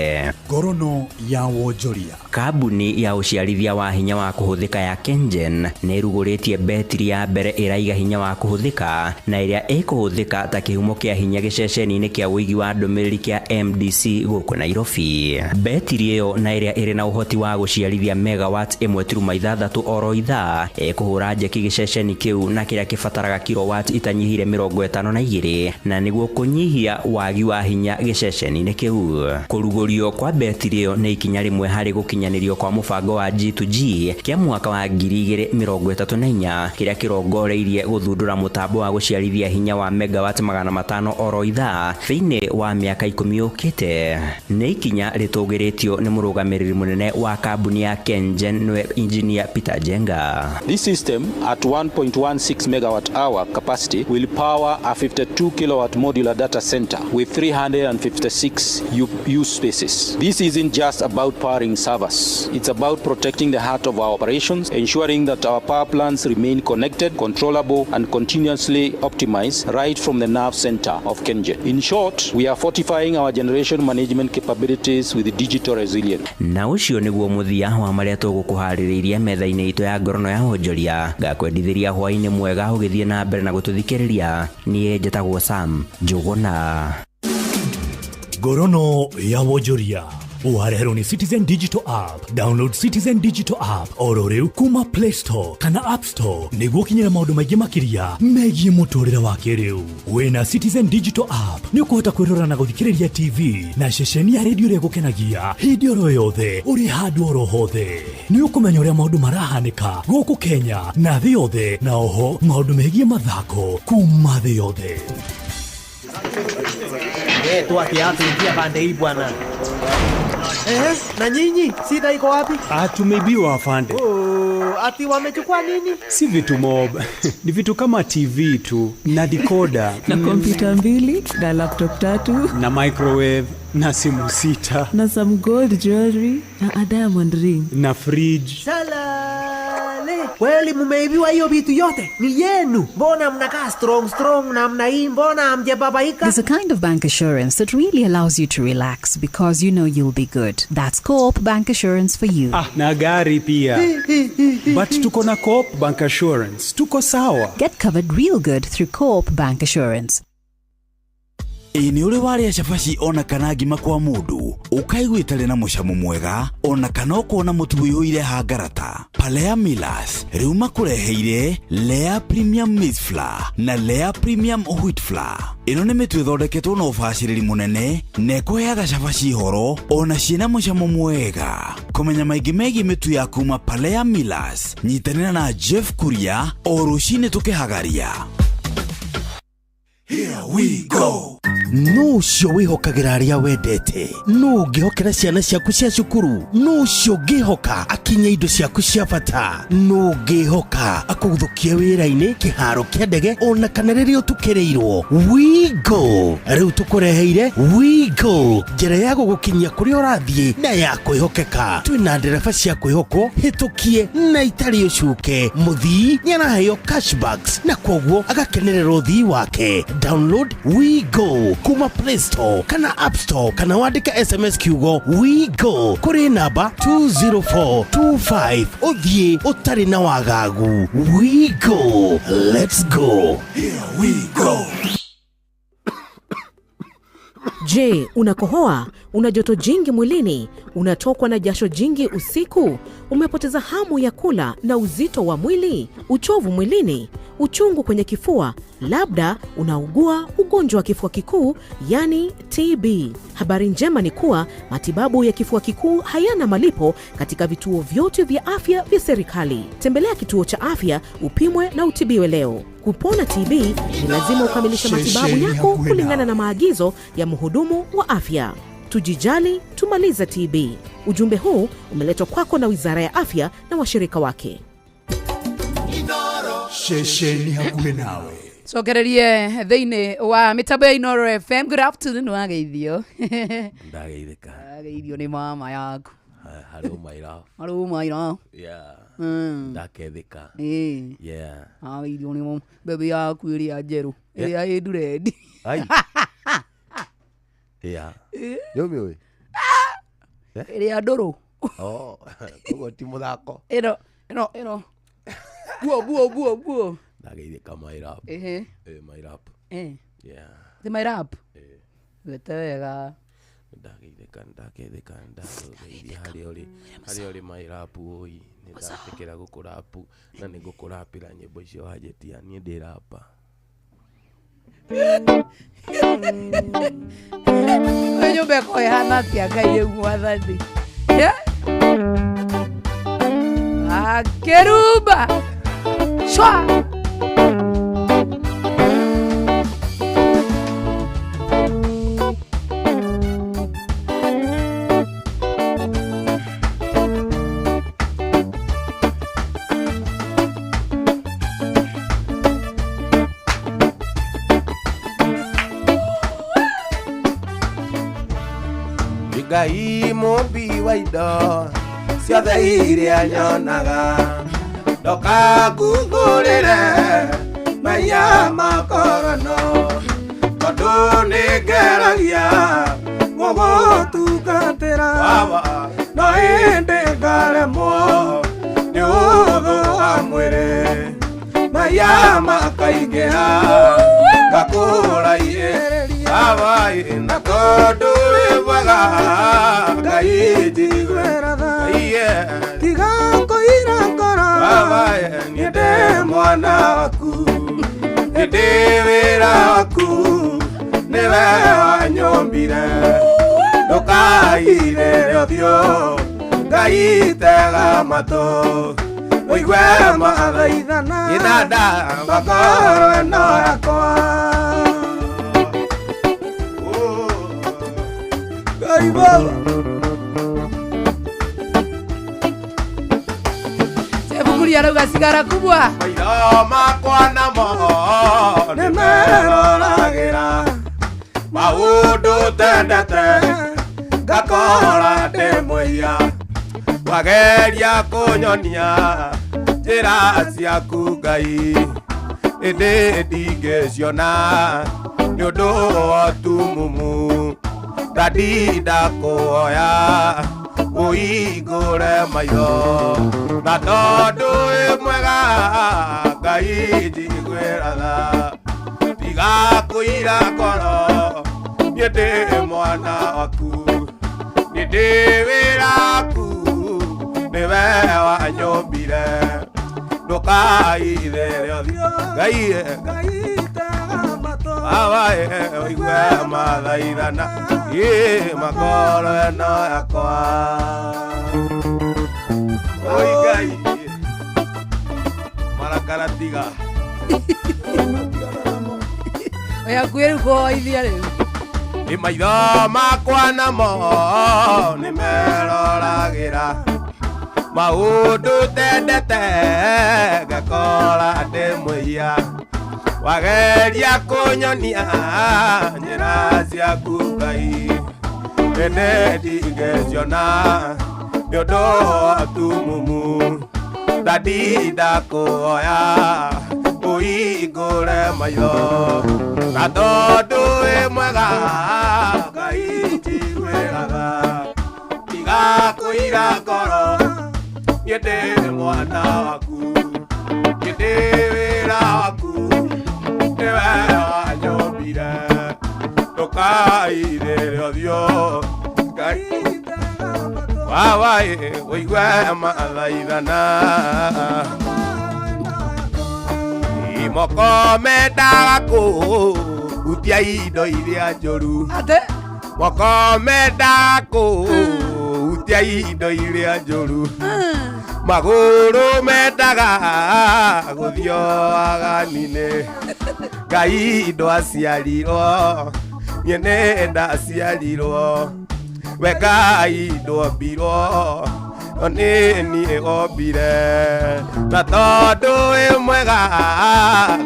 S16: Ngorono ya Wonjoria.
S18: Kambuni ya ũciarithia wa hinya wa kũhũthĩka ya KenGen nĩ ĩrugũrĩtie betiri ya mbere ĩraiga hinya wa kũhũthĩka na ĩrĩa ĩkũhũthĩka ta kĩhumo kĩa hinya gĩceceni-inĩ kĩa wĩigi wa ndũmĩrĩri kĩa MDC gũkũ Nairobi. Betiri ĩyo na ĩrĩa ĩrĩ na ũhoti wa gũciarithia megawatt 1.6 oro ithaa ĩkũhũra njeki gĩceceni kĩu na kĩrĩa kĩbataraga kilowatt itanyihire 52 na nĩguo kũnyihia wagi wa hinya gĩceceni-inĩ kĩu. Kũrugũrio guthuthurio kwa betirio nĩ ikinya rĩmwe harĩ gũkinyanirio kwa mũbango wa G2G kĩa mwaka wa 2034 kĩrĩa kĩrongoreirie gũthundũra mũtambo wa gũciarithia hinya wa megawatt 500 oro ithaa thĩinĩ wa mĩaka 10 yũkĩte. Nĩ ikinya rĩtũgĩrĩtio nĩ mũrũgamĩrĩri mũnene wa kambuni ya KenGen nĩwe engineer Peter Jenga.
S19: This system at 1.16 megawatt hour capacity will power a 52 kilowatt modular data center with 356 use spaces. This isn't just about powering servers. It's about protecting the heart of our operations, ensuring that our power plants remain connected, controllable, and continuously optimized right from the nerve center of KenGen. In short, we are fortifying our generation management capabilities with digital resilience.
S18: Na ucio nĩguo mũthia wa marĩa tũgũkũharĩrĩirie metha-inĩ itũ ya ngorono ya wonjoria. Ngakwendithĩria hwaĩ-inĩ mwega ũgĩthiĩ na mbere na gũtũthikĩrĩria. Niĩ njĩtagwo Sam Njũgũna.
S16: Ngorono ya wonjoria wareherwo nĩ Citizen Digital App. Download Citizen Digital App oro rĩu kuma Play Store kana App Store nĩguo kinyĩra maũndũ maingĩ makĩria megiĩ mũtũrĩre wa kĩrĩu. Wĩna Citizen Digital App nĩ ũkũhota kwĩrora na gũthikĩrĩria TV na ceceni ya redio ĩrĩa ĩgũkenagia hĩndĩ oro yothe ũrĩ handũ oro hothe. Nĩ ũkũmenya ũrĩa maũndũ marahanĩka gũkũ Kenya na thĩ yothe, na oho maũndũ megiĩ mathako kuma thĩ yothe.
S20: Tuingia pande hii bwana. Na nyinyi sida iko wapi?
S21: Tumeibiwa afande.
S20: Ati wamechukua nini?
S21: Si vitu mob. Ni vitu kama TV tu na decoder
S22: na kompyuta 2 na laptop 3
S21: na microwave na simu 6
S22: na some gold jewelry na a diamond ring
S21: na fridge.
S20: Salale. Kweli mumeibiwa hiyo vitu yote? Ni yenu. Mbona mnakaa strong na mna hii, mbona hamjababaika?
S23: There's a kind of bank assurance that really allows you to relax because you know you'll be good. That's Co-op Bank Assurance for you.
S21: Na gari pia. But tuko na Co-op Bank Assurance. Tuko sawa.
S23: Get covered real good through Co-op Bank Assurance.
S24: Ini uri waria shafashi ona kana ngima kwa mundu ukaiguitare na mucamo mwega ona kana ukona mutu uyuire hangarata. Palea Millers riu makureheire Lea Premium Maize Flour na Lea Premium Wheat Flour. Ino nĩ mĩtu ĩthondeketwo na ũbacĩrĩri mũnene na ĩkũheaga shafashi horo ona ciĩna mũcamo mwega. Kũmenya maingĩ megiĩ mĩtu ya kuma Palea Millers, nyitanĩra na Jeff Kuria o rũcinĩ tũkĩhagaria. Here we go. No cio wĩhokagĩra arĩa wendete. No ũngĩhokera ciana ciaku cia cukuru. No cio ũngĩhoka akinya indo ciaku cia bata. No ũngĩhoka akũgũthũkie wĩra-inĩ, kĩharo kĩa ndege ona kana rĩrĩa ũtukĩrĩirwo. We go. Rĩu tũkũreheire We go, njĩra ya gũgũkinyia kũrĩa ũrathiĩ na ya kwĩhokeka. Twĩna ndereba cia kwĩhokwo hĩtũkie na itarĩ ũcuke. Mũthii nĩaraheo cashbacks na kwoguo agakenerera ũthii wake. Download We Go kuma Play Store kana App Store kana wandika SMS kiugo We Go kuri namba 20425 uthie utari na wagagu. We Go, let's go. Here we go.
S25: Je, unakohoa? Una joto jingi mwilini? Unatokwa na jasho jingi usiku? Umepoteza hamu ya kula na uzito wa mwili? Uchovu mwilini? Uchungu kwenye kifua? Labda unaugua ugonjwa wa kifua kikuu, yani TB. Habari njema ni kuwa matibabu ya kifua kikuu hayana malipo katika vituo vyote vya afya vya serikali. Tembelea kituo cha afya upimwe na utibiwe leo. Kupona TB ni lazima ukamilishe matibabu yako kulingana na maagizo ya mhudumu wa afya. Tujijali, tumalize TB. Ujumbe huu umeletwa kwako na Wizara ya Afya na washirika wake.
S5: Shesheni hakuhe nawe.
S2: Cokererie thĩinĩ wa mĩtambo ya Inoro FM. Good afternoon, wageithio.
S26: Ndageithĩka.
S2: Wageithio nĩ mama yaku.
S26: Hello my love.
S2: Hello my love.
S26: Yeah. Ndakethĩka. Yeah.
S2: Wageithio nĩ bebe yaku ĩrĩa njerũ, ĩrĩa ĩ nduredi.
S26: Ai. Yeah. Yũmĩũĩ.
S2: Ĩrĩa ndũrũ.
S26: Oh, koguo ti mũthako.
S2: Ĩno. Buo.
S26: Ndageithĩka my love. My love. Yeah.
S2: The my love. Wete wega.
S26: Ndageithĩka ndageithia harĩ ũrĩ my love oi. Nĩndatekera gũkũrapu na nĩngũkũrapĩra nyĩmbo icio wanjĩtia niĩ ndĩ rapa.
S2: beko hana tia Ngai mwathani. Keruba. Shwa.
S26: Ngai mũmbi wa indo ciothe iria nyonaga, ndoka ngugũrĩre maiya makorono, tondũ nĩngeragia gũgũtungatĩra, no hĩndĩ ngaremwo nĩ ũthũ wa mwĩrĩ, maiya makaingĩha ngakũraihĩrĩria, na tondũ wĩ mwega Ngai njiguĩra tha, tiga kũira ngoro niĩ ndĩ mwana waku, ndĩ wĩra waku nĩwe wanyũmbire, ndũkairĩre ũthiũ Ngai tega matũ ũigue mathaithana inanda makoro ĩno yakwa. Ngai Baba
S2: Sebukuria rauga sigara kubwa
S26: maitho makwa namo nĩmeroragĩra maũndũ tendete ngakora ndĩ mũiya, wageria kũnyonia njĩra ciaku Ngai, ĩndĩ ndingĩciona nĩũndũ wa ũtumumu, ndandinda kũhoya ũhingũre maitho, na tondũ wĩ mwega Ngai njiguĩra tha, tiga kũira ngoro niĩ ndĩ mwana waku, niĩ ndĩ wĩra waku nĩwe wanyũmbire, ndũkaithĩre ũthiũ Ngai tega matũ ũigue mathaithana makoro ĩno yakwa. Oi Ngai marakara tiga
S2: oya kwĩru kũhoithia rĩu
S26: nĩ maitho makwa namo nĩmeroragĩra maũndũ tendete ngakora ndĩ mũiya, wageria kũnyonia njĩra ciaku Ngai, ĩndĩ ndingĩciona nĩũndũ wa ũtumumu, ndandinda kũhoya ũhingũre maitho, na tondũ wĩ mwega Ngai njiguĩra tha, tiga kũira ngoro niĩ ndĩ mwana waku, niĩ ndĩ wĩra waku nĩwe wanyũmbire, ndũkaithĩre ũthiũ Ngai ũigue mathaithana, moko mendaga kũhutia indo iria njũru, moko mendaga kũhutia indo iria njũru, magũrũ mendaga gũthio agani-inĩ, Ngai ndwaciarirwo niĩ nĩ ndaciarirwo, we Ngai ndombirwo no nĩ niĩ ombire, na tondũ wĩ mwega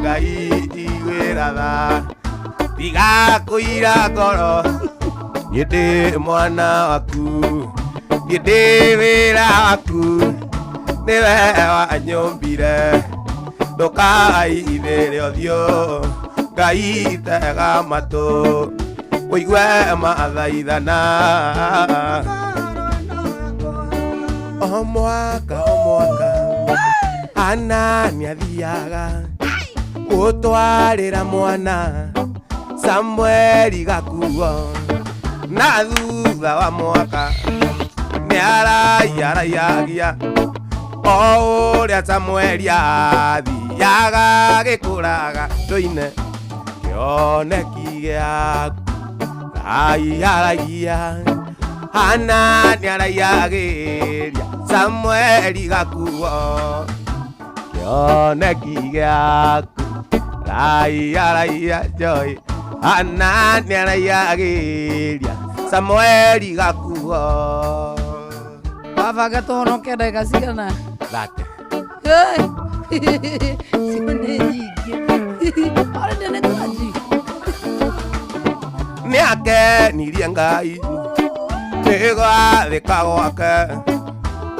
S26: Ngai njiguĩra tha, tiga kũira ngoro niĩ ndĩ mwana waku, niĩ ndĩ wĩra waku nĩwe wanyũmbire, ndũkaithĩre ũthiũ Ngai tega matũ ũigue mathaithana, o mwaka ana nĩathiaga gũtwarĩra mwana Samueli gakuo, na thutha wa mwaka nĩaraiaragia o ũrĩa Samueli athiaga gĩkũraga tũine kĩoneki gĩaku Ayaragia Ana niarayageria Samueli gakuo Kioneki giaku Ayaragia joy Ana niarayageria Samueli gakuo
S2: Baba gatono keda gasigana
S26: Late
S2: Simone yige Ora dene tuaji
S26: Niake niliengai Nigwa thikago ake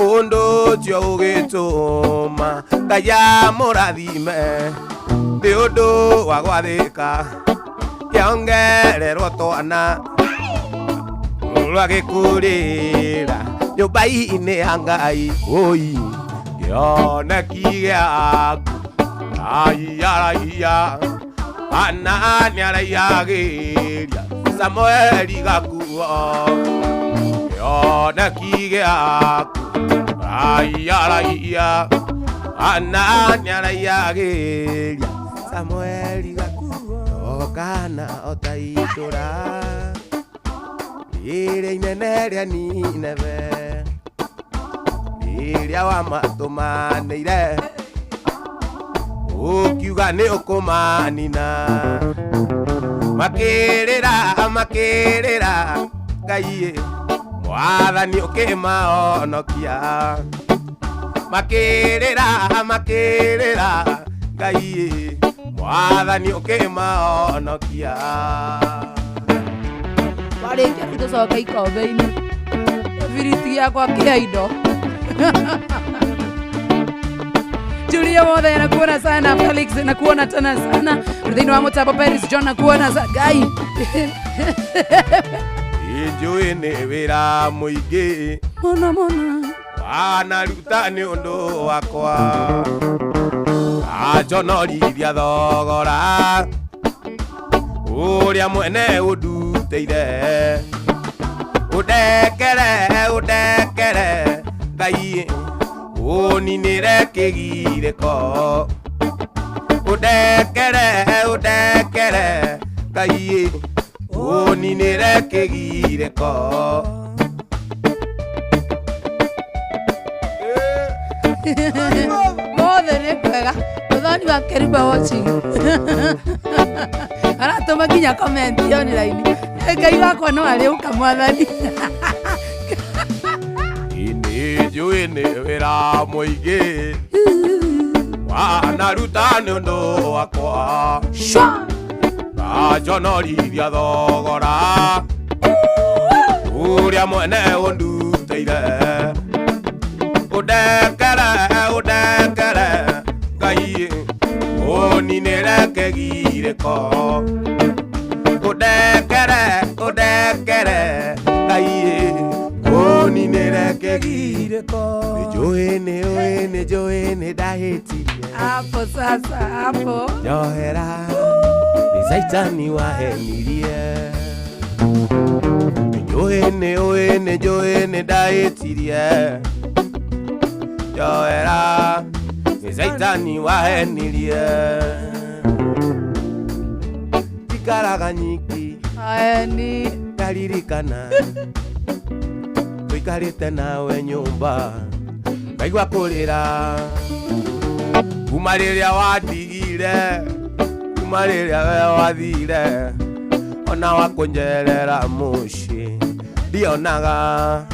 S26: Undu tio ugituma Kaya murathime Ni undu wa gwathika Kiongererwo twana Rwagikurira Nyumba-ini ya Ngai Oi Kioneki giaku Ayaragia Ana niarayageria Samueli gakuo Kioneki giaku Ayaragia Ana niarayageria Samueli gakuo Kana otaitura Ire inene ria Nineve Iria wa matumanire Ukiuga ni ukumanina Makirira Ngai Mwathani ukimahonokia Makirira Ngai Mwathani ukimahonokia
S2: Warĩkia rĩu tũcoka ikombe-inĩ Biriti gĩakwa kĩa indo Julia Mothe nakuona sana Felix nakuona tena sana Rudhini wa Mutabo Paris John nakuona sana Gai
S26: Injui ni wĩra mũingĩ
S2: Mona
S26: Wanaruta nĩ ũndũ wakwa Ajonorithia thogora Ũrĩa mwene ũnduteire Ũndekere Ngai Ũninĩre kĩgirĩko Ũndekere Ngai Ũninĩre kĩgirĩko
S2: Mothe nĩ kwega Mũthoni wa Keriba watching Aratũma nginya comment online Ngai wakwa no arĩ ũka mwathani
S26: Injui nĩ wĩra mũingĩ Wanaruta nĩ ũndũ wakwa Ajonorithia thogora Ũrĩa mwene ũnduteire Ũndekere Ngai Ũninĩre kĩgirĩko Ũndekere Ngai Ũninĩre kĩgirĩko Nĩnjũĩ nĩndahĩtirie
S2: Hapo sasa hapo
S26: Njohera Nĩ Saitani wahenirie Nĩnjũĩ nĩndahĩtirie Njohera Nĩ Saitani wahenirie Tikaraga nyiki
S2: Aeni
S26: Ndaririkana Tũikarĩte nawe nyũmba Ngaigua kũrĩra Kuma rĩrĩa wandigire Kuma rĩrĩa we wathire Ona wakũnjerera mũciĩ Ndionaga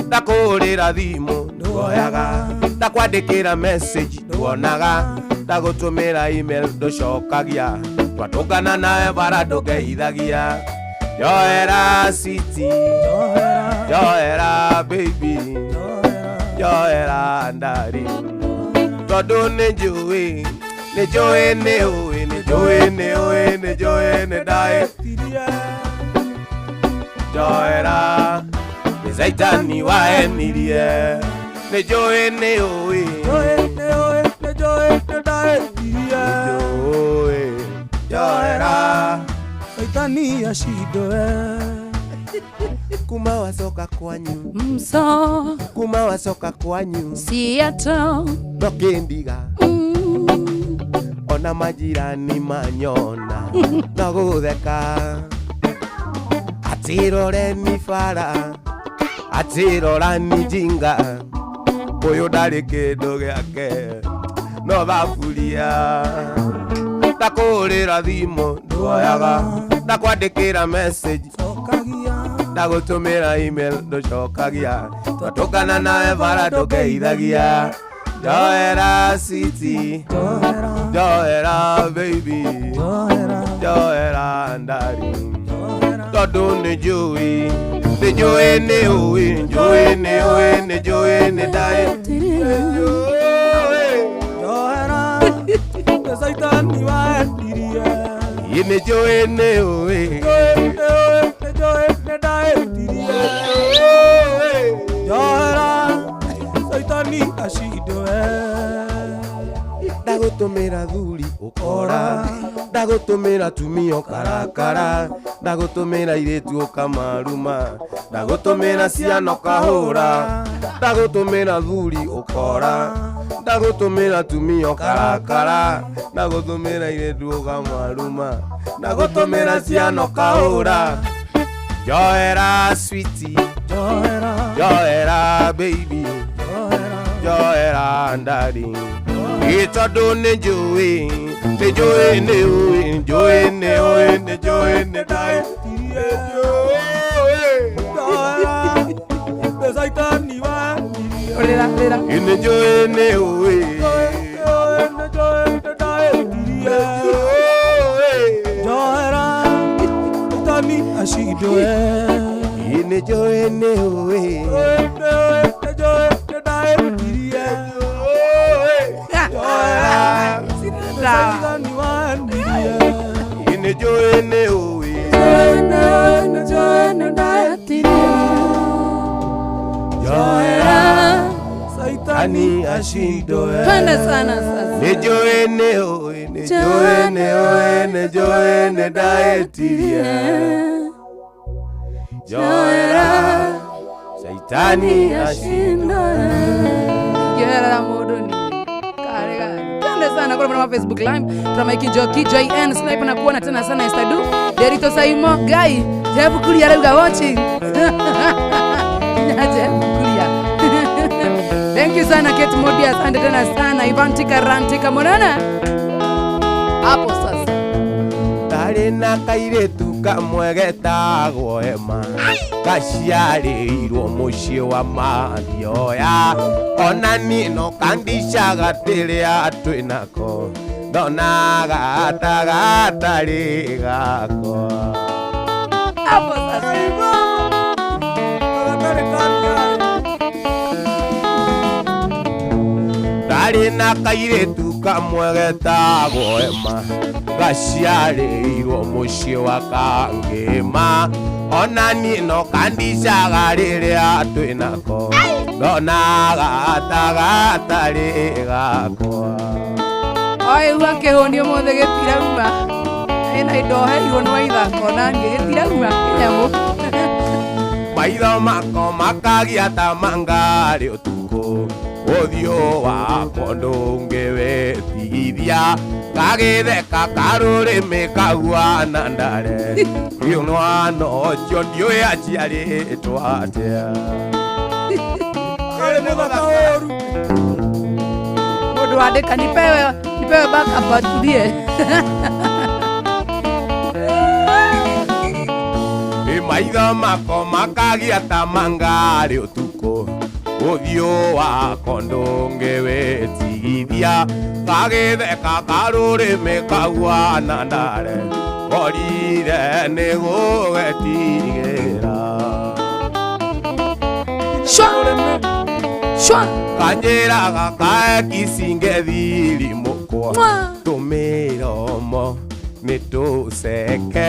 S26: Ndakũhũrĩra thimũ ndwoyaga Ndakwandĩkĩra message ndwonaga Ndagũtũmĩra email ndũcokagia Twatũngana nawe bara ndũngeithagia Njohera city Njohera baby Njohera ndari Tondũ nĩnjũĩ nĩndahĩtirie Njohera Nĩ Saitani wahenirie Nĩnjũĩ nĩndahĩtirie Njohera Saitani ashindwe Kuma wacoka kwanyu
S2: Mso
S26: Kuma wacoka kwanyu
S2: Seattle
S26: Nokĩndiga Ona majirani manyona Na gũtheka
S1: atiroreni bara atirorani jinga uyu ndari kindu giake no thaburia ndakurira thimu nduoyaga ndakwandikira message ndagutumira email nducokagia twatukana nawe bara ndugeithagia njoera city njoera baby njoera ndari tondu nĩ njũĩ nĩ ũĩ nĩ ndaĩ saitani waendirie nĩ njũĩ nĩ ũĩ nĩ ndaendirie njoera saitani acindwe ndagutumira thuri ukora ndagutumira tumio karakara ndagutumira iritu ukamaruma ndagutumira ciano kahura ndagutumira thuri ukora ndagutumira tumio karakara ndagutumira iritu ukamaruma ndagutumira ciano kahura njoera sweetie njoera baby njoera ndari tondu nĩ njũĩ nĩ ndaendirie saitani waendirie nĩ njũĩ nĩ ũĩ njoera saitani acindwe nĩ njũĩ nĩ ũĩ nĩ ndaendirie saitani ashindwe.
S2: Pende sana sasa.
S1: Nejoene daetiria. Joera saitani ashindwe.
S2: Joera modoni. Pende sana kwa mwana Facebook live. Tunamaiki Joki JN Sniper na kuona tena sana Estadu. Derito Saimo guy. Jefu kulia leo watching. Thank you sana Kate Modias, asante tena sana Ivantika Rantika Monana. Hapo sasa.
S1: Tari na kairetu kamwe getagwo Ema. Gaciarĩirwo mũciĩ wa Mathioya. Ona nino kandishaga rĩrĩa twĩnako. Ndonaga gatarĩ gakwa.
S2: Hapo sasa.
S1: Tari na kairetu kamwe getagwo Ema. Gaciarĩirwo mũciĩ wa Kangĩma. Ona nino kandishaga rĩrĩa twĩnako. Ndonaga gatarĩ gakwa.
S2: Oi wakehonio mothe gĩtirauma. Ena indo heirwo nĩ waithako na niĩ gĩtirauma kĩnyamũ.
S1: Maitho mako makagia ta mangari ũtukũ. Ũthiũ wakwa ndũngĩwĩtigithia. Gagĩtheka karũrĩmĩ kahuana ndare. Rĩu mwana ũcio ndiũĩ aciarĩtwo atĩa.
S2: Mũndũ wandĩka nipewe backup atulie.
S1: Maitho mako makagia ta mangari ũtukũ. Ũthiũ wakwa ndũngĩwĩtigithia. Gagĩtheka karũrĩmĩ kahuana ndare. Korire nĩ gũgetigĩra. Kanjĩraga kae kicinge thiri mũkwa. Tũmĩromo nĩ tũceke.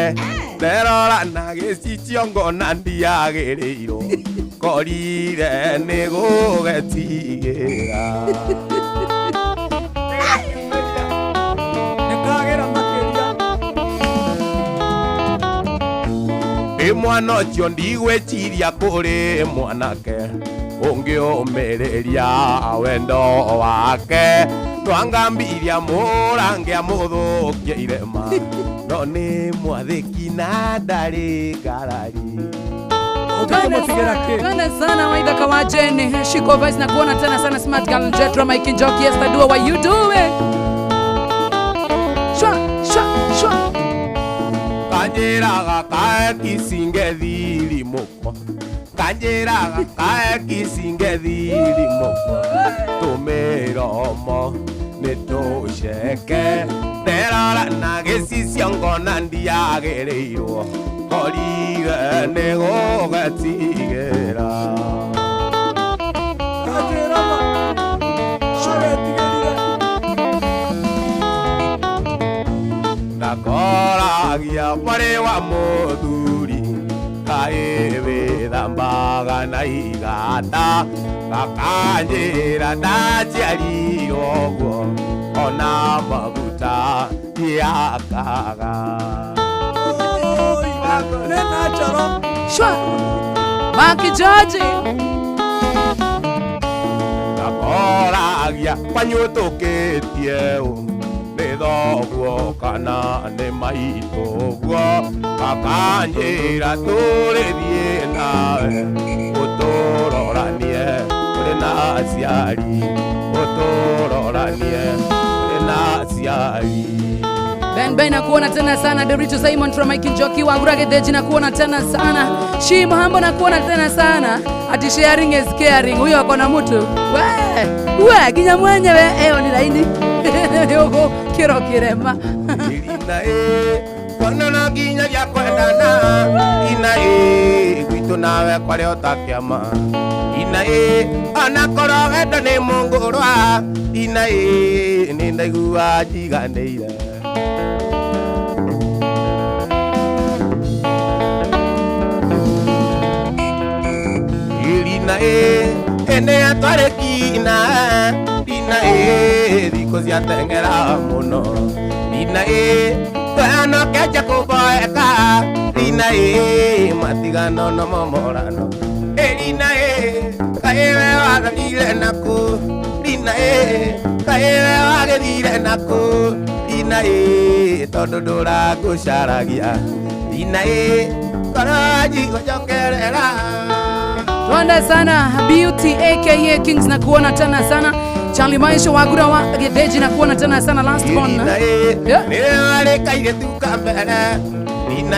S1: Nderora na gĩcicio ngona ndiagĩrĩirwo. Korire nĩ gũgetigĩra. Mwana ũcio ndigwĩciria kũrĩ mwanake ũngĩũmĩrĩria wendo wake. Twangambiria mũrange amũthũkie irema. no nĩ mwathĩki na ndarĩ ngarari.
S2: Twende sana Waithaka wa Jeni, Shiko Vice na kuona tena sana Smart Girl Jetra Mike Njoki Esther Dua, what you doing? Shwa
S1: Kanjĩraga kae kisinge thiri mũkwa, kanjĩraga kae kisinge thiri mũkwa, tũmĩromo nĩtũceke, nderora na gĩcicio ngona ndiagĩrĩirwo, korire nĩgũgatigĩra. Ndakoragia warĩ wa mũthuri, kaĩ wĩthambaga na iganda, gakanjĩra ndaciarirwo ũguo, ona maguta ndiakaga.
S2: Shwa Maki George
S1: ndakoragia kwanyũtũkĩtie ũ nĩ thoguo kana nĩ maitũguo, gakanjĩra tũrĩthiĩ nawe ũtũroranie ũrĩ na aciari, ũtũroranie ũrĩ na aciari.
S2: Ben na kuona tena sana, Dorito Simon from Mike Njoki wa Gurage Deji na kuona tena sana, Shi Mahambo na kuona tena sana, ati sharing is caring, huyo akona mtu we ginya mwenyewe eo ni laini yogo kiro kirema
S1: Ina kwana na ginya ya kwendana, ina kwitu nawe kware otakiama, ina anakorwo wendo nĩ mũngũrwa, ina nĩ ndaigua njiganĩire. Ina ene atwarekina, ina thikũ ciatengera mũno, ina twana keja kũboeka, ina matigano na momorano, ina kaĩwe wathire naku, ina kaĩwe wagĩthire naku, ina tondũ ndũrangũcaragia, ina karaji gũcokerera.
S2: Twende sana Beauty aka Kings na kuona tena sana, Charlie Maisha wa Gura wa Gedeji na kuona tena sana, last one.
S1: Nĩware kaire tuka mbere, ina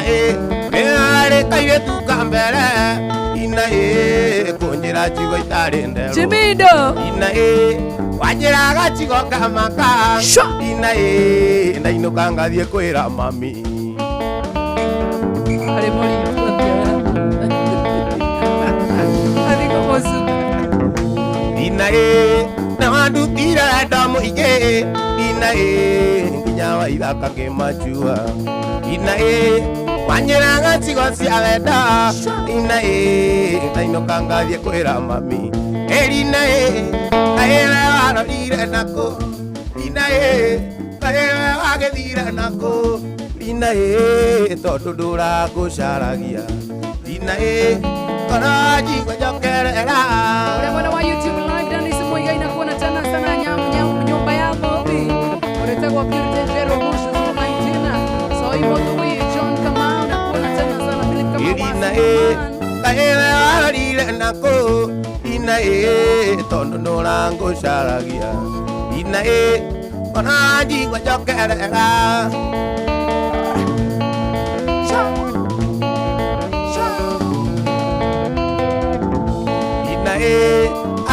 S1: nĩware kaire tuka mbere, ina kũnjĩra ciugo itarĩ nderũ.
S2: Chimido
S1: ina wanjĩraga ciugo ngamaka, ina ndainũka ngathiĩ kwĩra mami.
S2: Ale mori
S1: ina na wandutire wendo mũingĩ, ina nginya Waithaka ngĩmachua, ina wanjĩraga ciugo cia wendo, ina ndainũka ngathiĩ kwĩra mami. Ina kaĩwe warorire nakũ, ina kaĩwe wagĩthire nakũ, ina tondũ ndũrangũcaragia, ina karaji gũcokerera.
S2: Ule mwana wa YouTube live ndani simu hiyo inakuona tena sana, nyumba ya Bobby unaitwa Purity Jero Bush from 19 so hivyo tu John Kamau na kuona tena sana Philip Kamau,
S1: ina kaĩwe warorire nakũ, ina tondũ ndũrangũcaragia, ina karaji gũcokerera.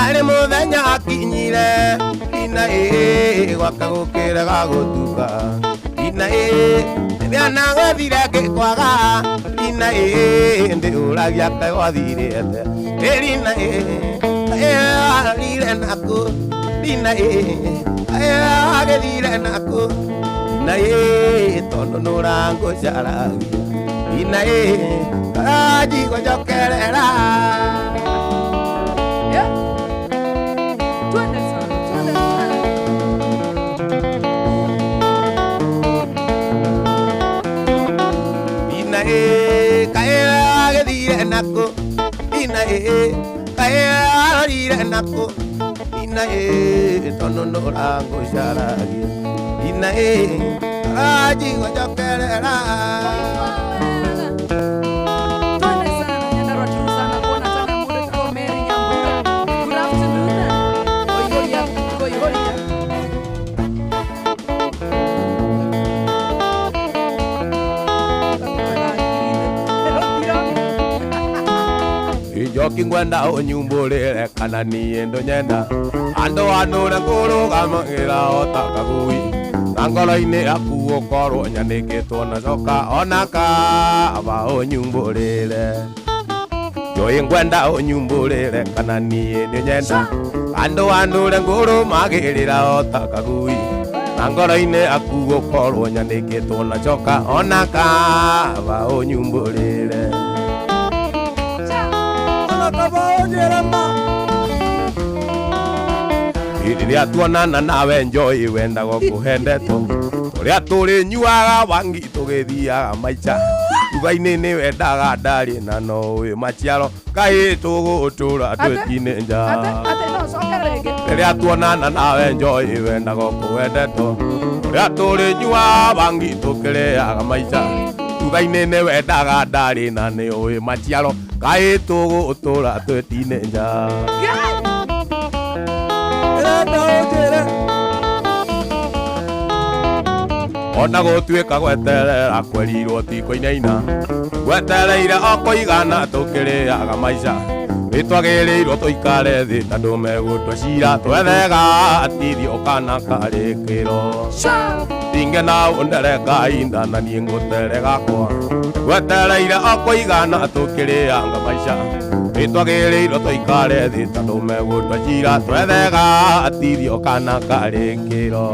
S1: Arĩ mũthenya akinyire, ina gwaka gũkĩra gagũtuka, ina rĩrĩa nagũthire ngĩkwaga, ina ndĩũragia kaĩ wathirĩte, ina warorire nakũ, ina wagĩthire nakũ, ina tondũ nũrangũcaragia, ina karaji gũcokerera. Kaĩwe wagĩthire nakũ, ina kaĩwe warorire nakũ, ina tondũ ndũrangũcaragia, ina Aji wajokerera Joki ngwenda unyumbulire kana niĩ ndũnyenda andũ anũre kũrũgamĩrĩra otakagui na ngoro-inĩ yaku ũkorwo nyanĩkĩtwo na coka ona kaba ũnyumbũrĩre Joĩ ngwenda ũnyumbũrĩre kana niĩ ndũnyenda andũ anũre kũrũmagĩrĩra otakagui na ngoro-inĩ yaku ũkorwo nyanĩkĩtwo na coka ona kaba ũnyumbũrĩre Rĩrĩa tuonana nawe Joĩ wendaga kũhendetwo ũrĩa tũrĩnyuaga bangi tũgĩthiaga maica Tuga-inĩ nĩ wendaga ndarĩ na no ũĩ maciaro kaĩ tũgũtũra twĩtine nja Rĩrĩa tuonana nawe Joĩ wendaga kũhendetwo ũrĩa tũrĩnyuaga bangi tũkĩrĩaga maica Tuga-inĩ nĩ wendaga ndarĩ na nĩ ũĩ maciaro kaĩ tũgũtũra twĩtine nja Ona gũtuĩka gweterera kwerirwo ti kũinaina Gwetereire o kũigana tũkĩrĩaga maica Nĩtwagĩrĩirwo tũikare thĩ tondũ megũtũcira twethega atithio kana karĩkĩro Tinge na ũndere kainda na niĩ ngũtere gakwa Gwetereire o kũigana tũkĩrĩaga maica Nĩtwagĩrĩirwo tũikare thĩ tondũ megũtũcira twethega atithio kana karĩkĩro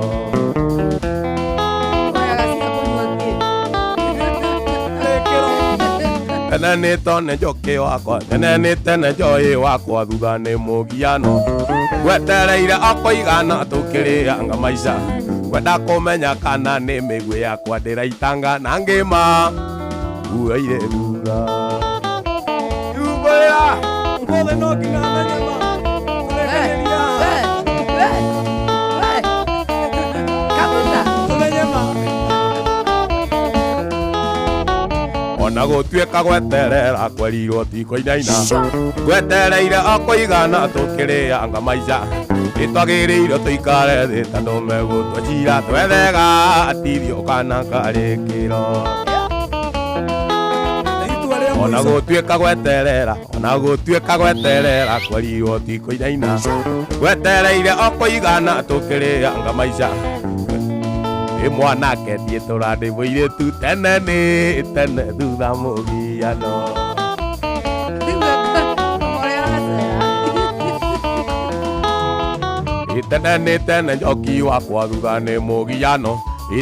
S1: Tene nĩ tone Njoki wakwa Tene nĩ tene Joĩ wakwa thutha nĩ mũgiano Gwetereire o kũigana tũkĩrĩaga maica Kwenda kũmenya kana nĩ mĩguĩ yakwa ndĩraitanga na ngĩma Nguoire thutha Yumbũrĩra Ngũthĩ no nginya menyema Ona gũtuĩka gweterera kwerirwo ti kũinaina Gwetereire o kũigana tũkĩrĩaga maica Nĩtwagĩrĩirwo tũikare thĩ tondũ megũtũcira twethega atithio kana karĩkĩro Ona gũtuĩka gweterera kwerirwo ti kũinaina Gwetereire o kũigana tũkĩrĩaga maica Mwanake ndiĩtũra ndĩ mũirĩtu tene nĩ tene thutha mũgiano Tene nĩ tene Njoki wakwa thutha nĩ mũgiano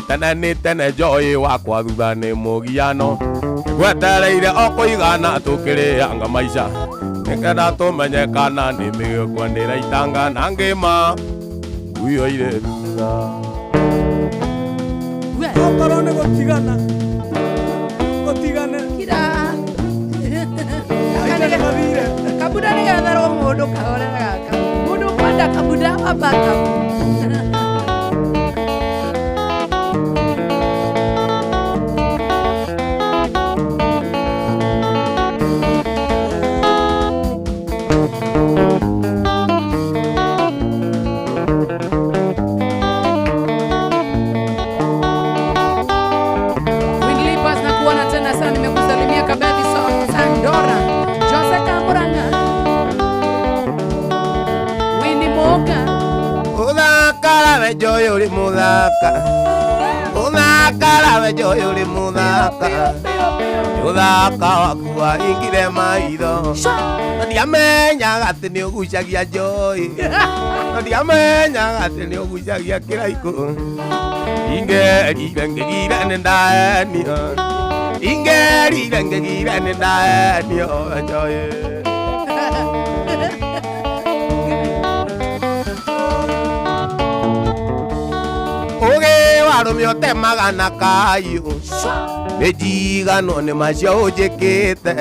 S1: Tene nĩ tene Joĩ wakwa thutha nĩ mũgiano Gwetereire o kũigana tũkĩrĩaga maica Nĩgetha tũmenye kana nĩ mĩgĩkwa ndĩraitanga na ngĩma Nguoire thutha Okorwo nĩ gũtigana Gũtigane Kira Kabuda nĩgetherwo mũndũ kahorera gaka Mũndũ kwenda kabuda wambaka Joĩ ũrĩ mũthaka Ũthaka we Joĩ ũrĩ mũthaka Ũthaka waku wahingire maitho Na ndiamenyaga atĩ nĩ ũgucagia Joĩ Na ndiamenyaga atĩ nĩ ũgucagia kĩraikũ Ingerire ngĩgire nĩ ndahenio Ingerire ngĩgire nĩ ndahenio Joĩ Arũme otemaga na kayũ Nĩ njigano nĩ macio ũnjĩkĩte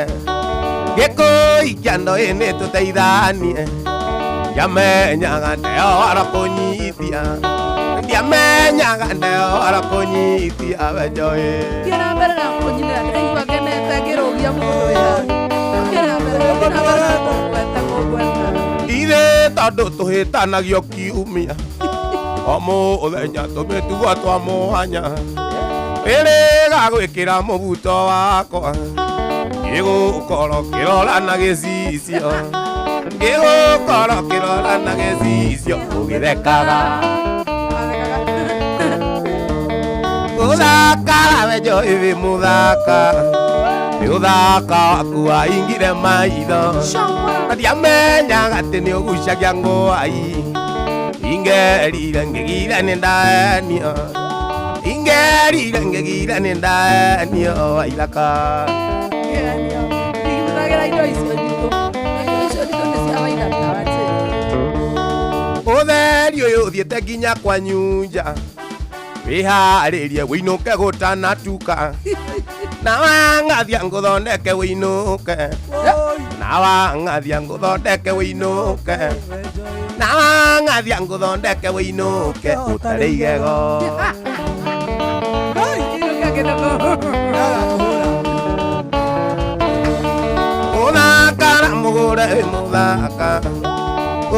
S1: Gĩkũikia ndoĩ nĩ tũteithanie Ndiamenyaga ndeo ara kũnyithia ndiamenyaga ndeo arakunyitia we njohi
S2: Kira mbere na kunyira ndaigua ngenete ngirugia mundu ya. Kira mbere kweta kugweta.
S1: ithe tondu tuhitanagio kiumia o muthenya tumitugwo twa muhanya iri gagwikira mubuto wakwa gigukorwo kirora na gicicio gigukorwo kirora na gicicio ugithekaga uthaka we njohi wi muthaka ni uthaka waku waingire maitho na ndiamenyaga ati ni ugucagia ngwai ingerire ngigira ni ndaenio ingerire ngigira ni ndaenio waithaka utheri uyu uthiete nginya kwa nyunja wiharirie winuke gutanatuka na wangathia nguthondeke winuke na wangathia nguthondeke winuke na wangathia nguthondeke winuke utari igego uthakara mugure wi muthaka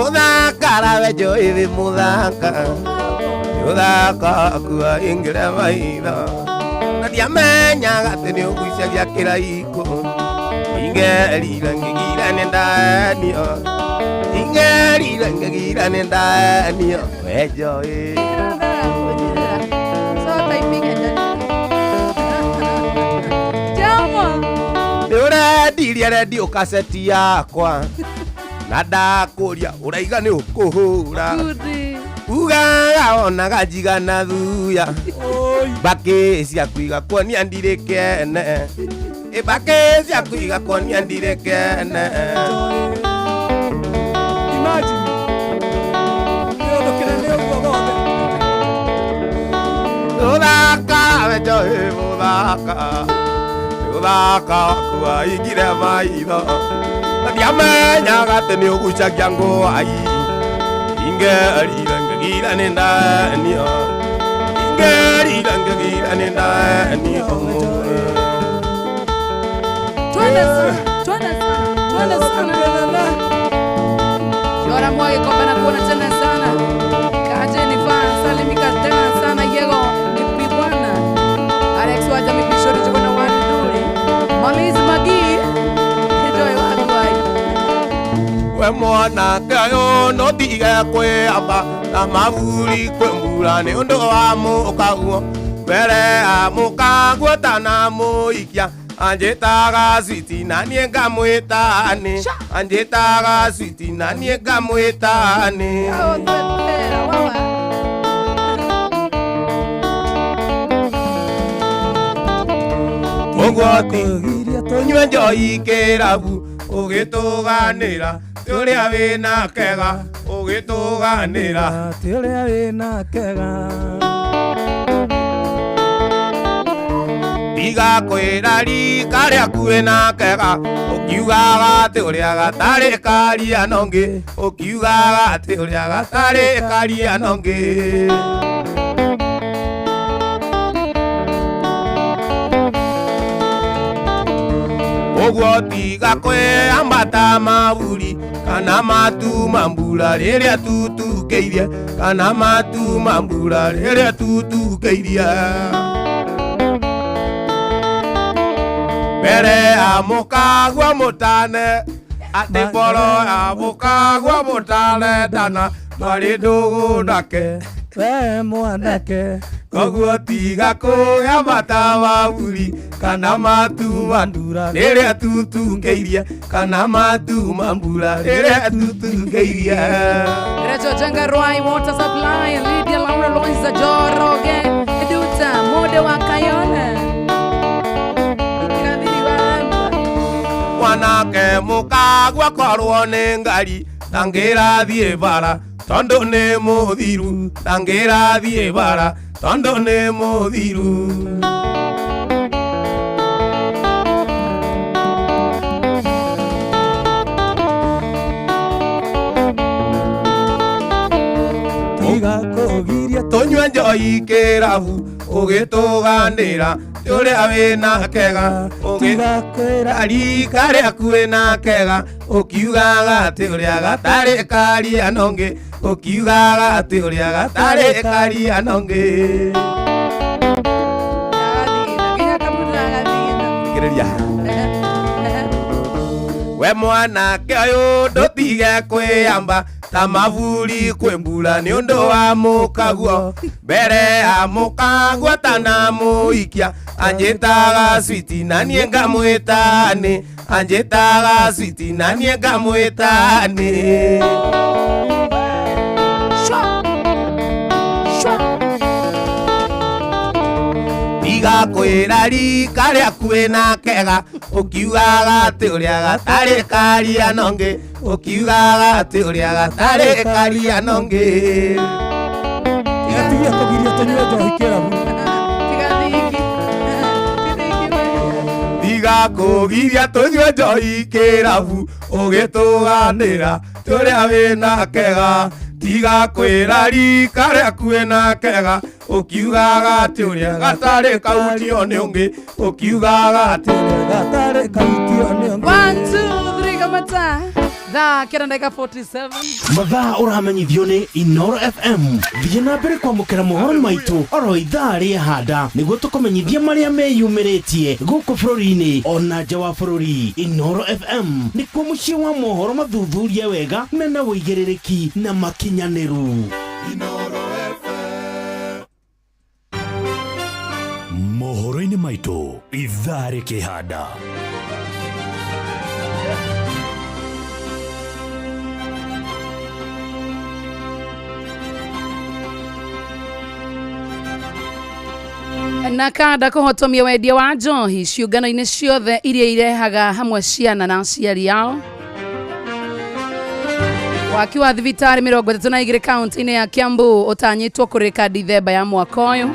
S1: uthakara we njohi wi muthaka uthaka akua ingire maitho na ndiamenyaga ati ni ugucagia kiraiko ingerire ngigira ni ndaenio ingerire ngigira ni ndaenio we njohi niurendirie redio kaseti yakwa na ndakuria uraiga ni ukuhura ugaga onaga njigana thuya mbaki ciaku igakuonia ndirĩ kene mbaki ciaku igakuonia ndirĩ kene uthaka we njohi uthaka waku waingire maitho na ndiamenyaga ati ni ugucagia ngwai ingerire ngigira ni ndaenio ingerire ngigira ni ndaenio
S2: Twende sana Jora mwage kombe na kuona tena sana Kaje ni fan salimika tena sana Yego ni pibwana Alex waja mipishori choko na wani duri Malizi magi Enjoy watu wai
S1: we mwana kayo no tige kwamba na maburi kwembura ni undu wa mukaguo mbere a mukaguo tana muikia anjitaga switi na nie ngamwitani anjitaga switi na nie ngamwitani ugwati tunywe njohi kirabu ugituganira turia wina kega ugituganira
S3: turia wina kega
S1: igakwira rika riaku wina kega ukiugaga ati uria gatari karia nongi ukiugaga ati uria gatari karia nongi uguo tiga kwambata maburi kana matu mambura riria tutukeirie kana matu mambura riria tutukeirie mbere ya mukagwa mutane ati mboro ya mukagwa mutane dana twari ndugu nake
S3: we mwanake
S1: koguo tiga kwambata maburi kana matu mandura riria tutungeirie kana matu mambura riria tutungeirie
S2: Rejo Jenga Rwai Water Supply Lydia Laura Loiza Joroge Eduta Mode wa Kayole
S1: mwanake mukagwa korwo ni ngari tangira thie bara tondu ni muthiru tangira thie bara tondu ni muthiru
S3: tiga kugiria
S1: tunywe njoi kirabu ugituganira turia wina kega ugigakwira rikare akuena kega ukiugaga ati uria gatari kari anonge ukiugaga ati uria gatari kari anonge we mwana kayo ndutige kwiyamba ta mavuri kwembura ni undu wa mukaguo mbere ya mukaguo tana muikia anjitaga switi na nie ngamwitani anjitaga switi na nie ngamwitani iga kwira rika ria kwina kega ukiugaga ati uria gatari kari anonge ukiugaga ati uria gatari kari anonge
S3: tigatigia kugiria tunywe njohi kirabu
S1: tiga kugiria tunywe njohi kirabu ugituganira turia wina kega tiga kwira rika ria kwina kega ukiugaga ati uria gatari kautio ni ungi ukiugaga ati uria gatari kautio ni ungi
S2: 1 2 3 kamata da kirandeka 47
S24: mathaa uramenyithio ni Inoro FM thiĩ na mbere kwamũkĩra mohoro maitũ oro ithaa rĩa handa nĩguo tũkũmenyithia marĩa meyumĩrĩtie gũkũ bũrũri-inĩ ona nja wa bũrũri. Inoro FM nĩkuo mũciĩ wa mohoro mathuthurie wega mena wũigĩrĩrĩki na makinyanĩru.
S16: Mohoro-inĩ maitũ ithaa rĩkĩhanda.
S2: na kada kuhotomia wendia wa njohi ciũngano-inĩ ciothe iria irehaga hamwe ciana na aciari ao. Waki wa thibitarĩ 32 kaunti-inĩ ya Kiambu ũtanyĩtwo kũrĩka Dithemba ya mwaka ũyũ.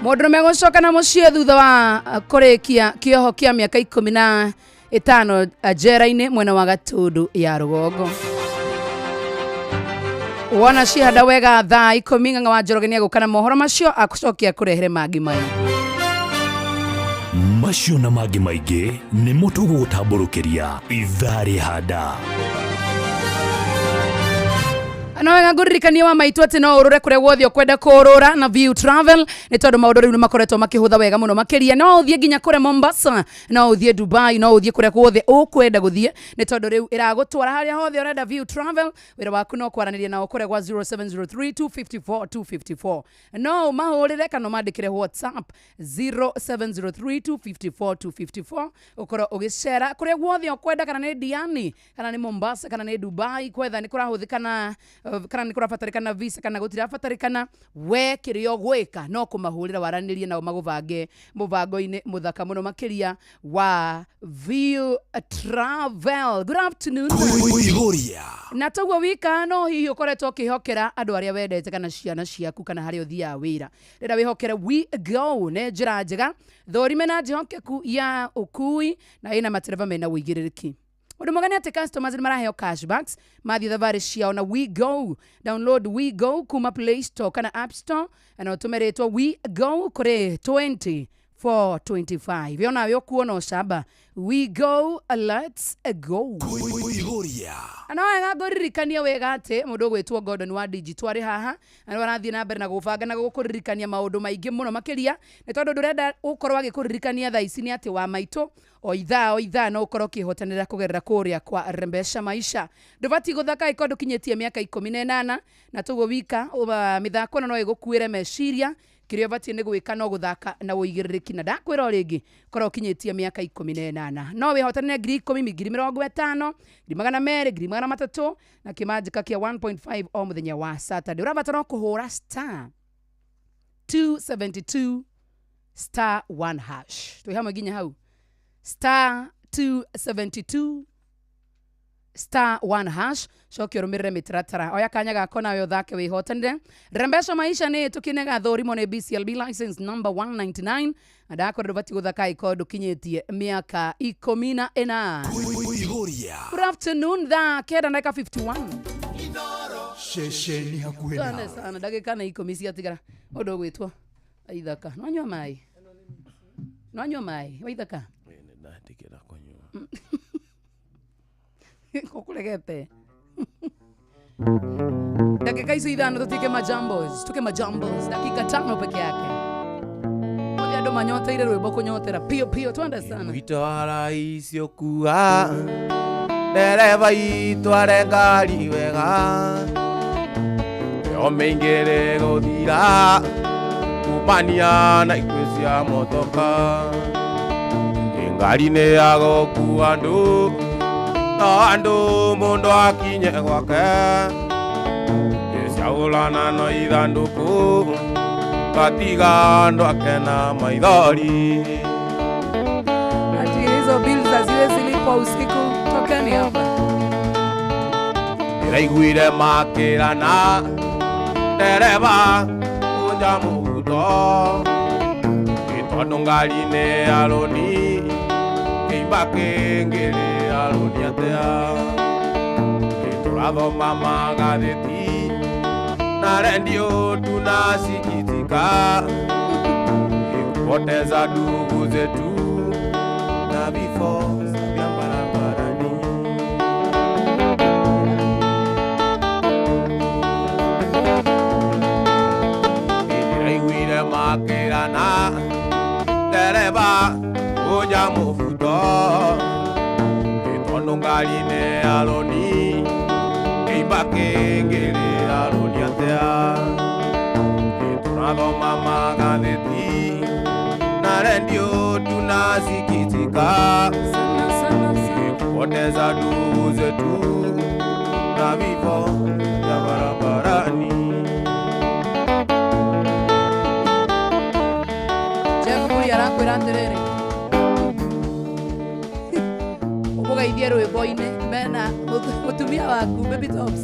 S2: Mũndũrũme gũcoka na mũciĩ thutha wa kũrĩkia kĩoho kĩa mĩaka 15 njera-inĩ mwena wa Gatundu ya rũgongo. Wona cihanda wega thaa 10 Ng'ang'a wa Njoroge nĩegũkana mohoro macio akucokia kũrehere mangĩ maingĩ.
S16: Macio na mangĩ maingĩ nĩ mũtũgũtambũrũkĩria ithaa rĩhanda.
S2: Anawega ngũririkania wa maitu ati no urure kure guothe ukwenda kurura na View Travel ni tondu maundu riu makoretwo makihutha wega muno makiria. No uthie nginya kure Mombasa, no uthie Dubai, no uthie kure guothe ukwenda guthie ni tondu riu iragutwara haria hothe urenda View Travel. Wira waku no kwaraniria nao kure gwa 0703254254. No mahurire kana mandikire WhatsApp 0703254254 ukoro ugicera kure guothe ukwenda kana ni Diani kana ni Mombasa kana ni Dubai kwetha ni kurahuthikana kana ni kurafatarikana visa kana gutirafatarikana we kirio gwika no kumahurira waranirie nao maguvange muvango-ini muthaka muno makiria wa View Travel. Good afternoon. Na toguo wika no hihi ukoretwo ukihokera andu aria wendete kana ciana ciaku kana hari uthia wira rira wihokere We Go ne njira njega thorime na njihokeku ya ukui na ina matereva mena uigĩrĩrĩki. Undu mwagani ati customers ni maraheo cashbacks mathi thavari ciao na We Go. Download We Go kuma Play Store kana App Store na utumeretwo We Go kuri 2425. Yona yo kuona shaba We Go, let's go. Anawega nguririkania wega ati mundu gwitwo Gordon wa Digital haha na warathie na mbere na gubanga na gukuririkania maundu maingi muno makiria ni tondu ndurenda ukorwo agikuririkania thaa ici ni ati wa maitu o ithaa no ukorwo kihotanira kugerera kuria kwa Rembesha Maisha. Ndubati guthaka ikondo kinyetie miaka 18 na toguo wika mithako no igukuire meciria kirio batie ni gwika no guthaka na uigĩrĩrĩki na ndakwira ringi korwo kinyetie miaka 18 no wihotanire 10,000 50,000 200,000 na kimanjika kia 1.5 o muthenya wa Saturday. Urabatara kuhura star 272 star 1 hash twi hamwe ginya hau star 272 star 1 hash cokia rumirire mitaratara oya kanya gako nayo thake wihotanire. Rembesha Maisha ni tukinega thorimo ni BCLB license number 199 adako ndubati guthaka ikondo kinyetie miaka 14. Good afternoon, the keda ndaka 51.
S5: ceceni hakuhĩ nawe.
S2: Twende sana ndagĩka na 10 ciatigara. Mũndũ ũgwĩtwo Waithaka. Nwanyua maĩ. Nwanyua maĩ. Waithaka.
S26: Ndatikĩra kũnyua.
S2: Kukuregete. Dakika hizo idhano tutike majambos. Tuke majambos. Dakika 5 peke yake. Moja ndo manyota ile rwĩmbo kũnyotera. Pio pio twende sana.
S26: Wito wa rais ũkuga. Dereva itware ngari wega. Yo mĩingĩre gũthira. Kumania na ikuũ cia motoka. Ngari nĩ ya gũkua andũ. Andũ mũndũ akinye gwake. Ciaũrana na ithandũkũ. Katiga andũ akena maithori.
S2: Ati hizo bills zile zilipwa usiku. Tokeni hapa.
S26: Ndĩraiguire makĩrana. Ndereba kunja mũhuto. Tondũ ngari nĩ ya rũni. Kĩimba kĩngĩrĩ ya rũni atĩa. Tũrathoma magathĩti. Na redio tunasikitika. Kupoteza ndugu zetu. Na vifo vya barabarani. Ndĩraiguire makĩrana. Ndereba kunja mũhuto. Tondũ ngari nĩ ya rũni. Kĩimba kĩngĩrĩ ya rũni atĩa. Tũrathoma magathĩti. Na redio tunasikitika. Kupoteza ndugu zetu. Na vifo vya barabarani.
S2: Jeff arakwĩra atĩrĩrĩ. Ũmũgeithie rwĩmbo-inĩ mena mũtumia waku Baby Tops.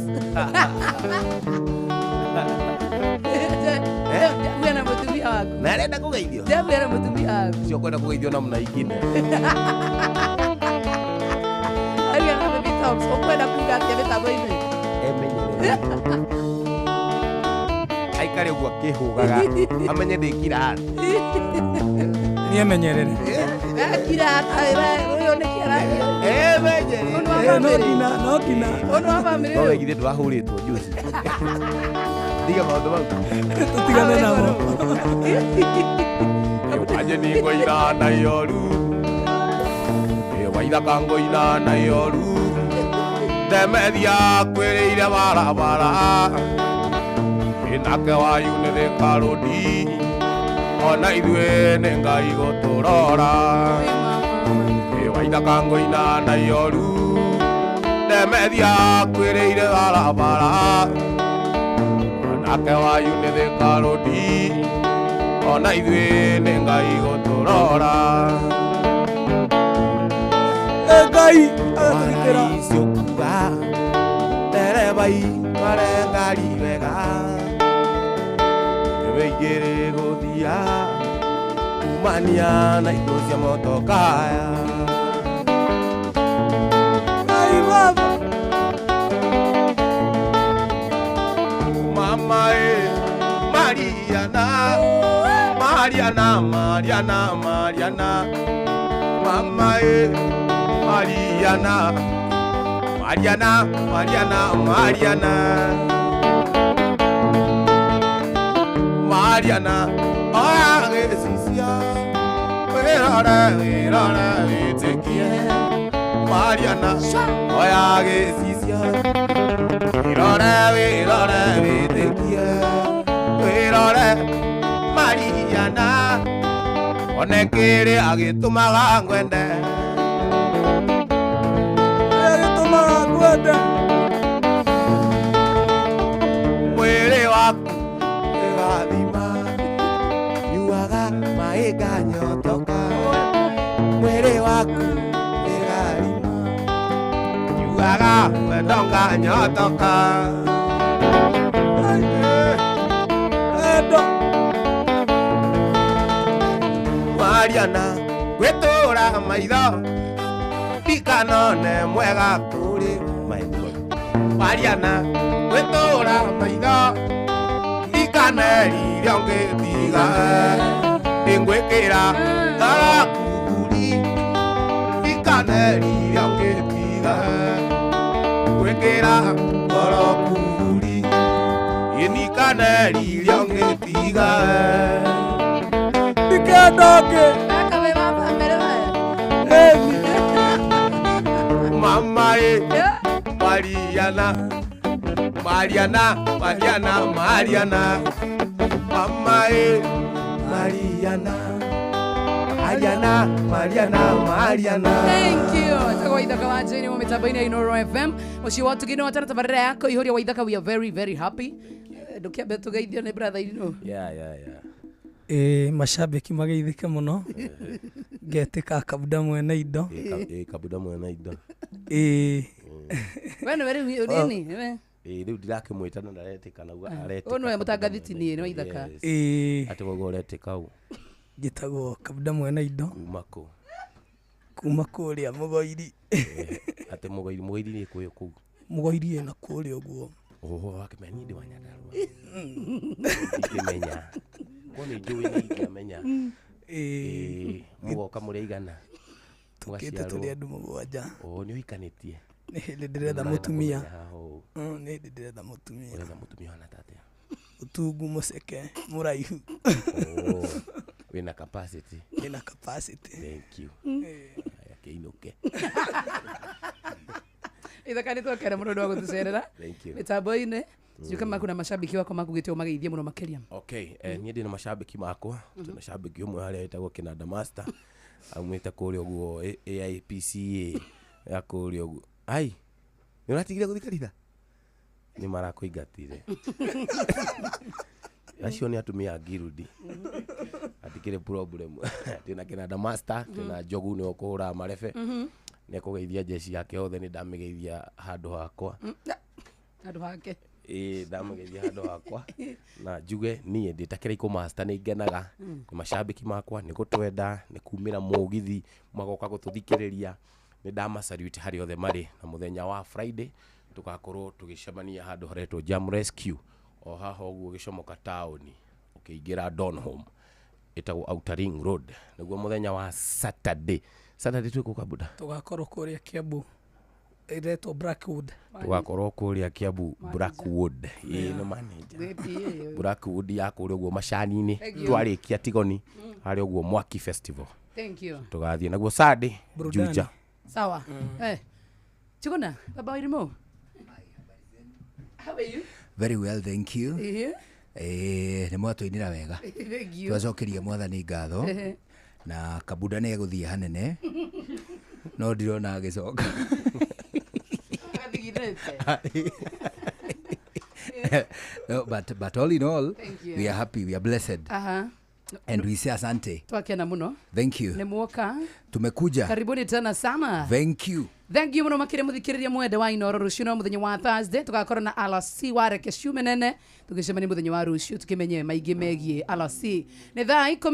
S2: Wena mũtumia waku.
S26: Na arenda kũgeithio.
S2: Wena mũtumia waku.
S26: Cio kwenda kũgeithio namna ingine.
S2: Aria na Baby Tops. Ũkwenda kuga atĩa mĩtambo-inĩ?
S26: Emenyerere. Aikare ũguo akĩhũgaga. Amenye ndĩkira.
S3: Niĩ menyerere.
S2: Kira ũyũ nĩ kĩaragia.
S26: Emenyerere.
S3: No kina.
S2: Ũnũ wa bamĩrĩ.
S26: No wegithĩ ndwahũrĩtwo juzi. Ndiga maũndũ mau.
S3: Tũtigane namo.
S26: Wanje nĩ ngũina na iyoru. Waithaka ngũina na iyoru. Ndemethia kwĩrĩire barabara. Nake wanyu nĩ thĩka rũndi. Ona ithuĩ nĩ Ngai gũtũrora. Waithaka ngũina na iyoru. Ndemethia kwĩrĩire barabara. Nake wanyu nĩ thĩka rũndi. Ona ithuĩ nĩ Ngai gũtũrora.
S3: Ngai agatũgitĩra.
S26: Ciũkuga ndereba itware ngari wega. Wĩingĩre gũthia. Kumania na ikuũ cia motokaya.
S3: Ngai baba.
S26: Mama Mariana. Mariana, Mariana, Mariana. Mama Mariana. Mariana, Mariana, Mariana. Mariana, oh, Gesisia. Wirora, witekie. Mariana, oh, Gesisia. Wirora, witekie. Wirora, Mariana. Onekere agĩtũmaga ngwende.
S3: Agĩtũmaga ngwende.
S26: Mwĩrĩ waku ĩgathima. Nyuaga maĩ nganyotoka. Mwĩrĩ waku ĩgathima. Nyuaga wendo nganyotoka.
S3: Wendo.
S26: Mariana, gwĩtũra maitho. Ndikanone mwega kũrĩ maitho.
S1: Mariana wetora maitho ikaneri rionge tiga ingwekera ngara kuguri ikaneri rionge tiga ingwekera ngara kuguri ikaneri rionge tiga
S3: Ikedoke
S1: Mama Mariana Mariana Mariana Mariana Mama Mariana Mariana Mariana Mariana.
S2: Thank you. Taka waithaka wa jeni wa mitabaini ya Inoro FM. Oshi watu gine watana tabarira yako ihori ya waithaka. We are very very happy. Dukia betu gaithio ne brother ino.
S3: Mashabiki magaithike muno getika kabuda mwene indo
S1: kabuda mwene indo
S2: wena weri nini
S1: riu ndirakimwita na ndaretika na aretika
S2: ono mutangathiti ni waithaka
S1: ati gogo aretika u
S3: gitagwo kabuda mwene indo kuma kuria mugoiri
S1: ati mugoiri ni kuyo ku
S3: mugoiri na kuria uguo
S1: wakimenya ndi wanyagarwa ikimenya Kone njui na ikiamenya mugoka muri igana
S3: tukite tuli andu mugwanja
S1: ni uikanitie
S3: ni hindi ndiretha mutumia ni hindi ndiretha mutumia
S1: uretha mutumia wana tatia
S3: utungu museke muraihu
S1: wina capacity thank you yakeinuke
S2: ithaka ni twakera muno ndo gutucerera
S1: thank you
S2: mitambo-ini sio kama kuna mashabiki wako makugite umageithie muno makeria
S1: nie ndi na mashabiki makwa tuna shabiki umwe haria etagwo Kinanda Master amwita kuri oguo AIPCA ya kuri oguo ai ni uratigire guthikaritha ni marakuingatire acio ni atumia ngirudi atikire problem tina Kinanda Master tina Jogu ni okuhura marebe ni kugeithia jeshi yake othe ni ndamigeithia handu hakwa
S2: handu hake
S1: ndamugeithia handu hakwa na njuge niĩ nditakĩra ikumaster nĩ ngenaga nĩ mashabiki makwa nĩ gũtwenda nĩ kumĩra mũgithi magoka gũtũthikĩrĩria nĩ ndamasalute harĩ othe marĩ na mũthenya wa Friday tugakorwo tũgĩcemania handũ haretwo Jam Rescue o haha ũguo gĩcomoka taũni ũkĩingĩra Donholm ĩtagwo Outer Ring Road nĩguo mũthenya wa Saturday twĩkũka buda
S3: tugakorwo kũrĩa Kiambu iretwo Blackwood
S1: tugakorwo kuria Kiambu Blackwood no manager Blackwood ya kuria uguo macani-ini twarikia Tigoni hari uguo Mwaki Festival
S2: thank you
S1: tugathie naguo Sunday Juja
S2: sawa Chikuna baba Irimo how are you
S4: very well thank you ni mwatũinira wega twacokerie mwathani ngatho na kabuda nĩ egũthie hanene no ndirona agĩcoka no, but all in all we are happy, we are blessed and we say asante
S2: twakena muno
S4: thank you
S2: ni mwoka
S4: tumekuja
S2: karibuni tena sana
S4: thank you
S2: muno makire muthikiriria mwende wa Inoro rucio no muthenya wa Thursday tugakorwo na LC wareke ciume nene tugicemania muthenya wa rucio tukimenye maingi megie LC ni thaa 10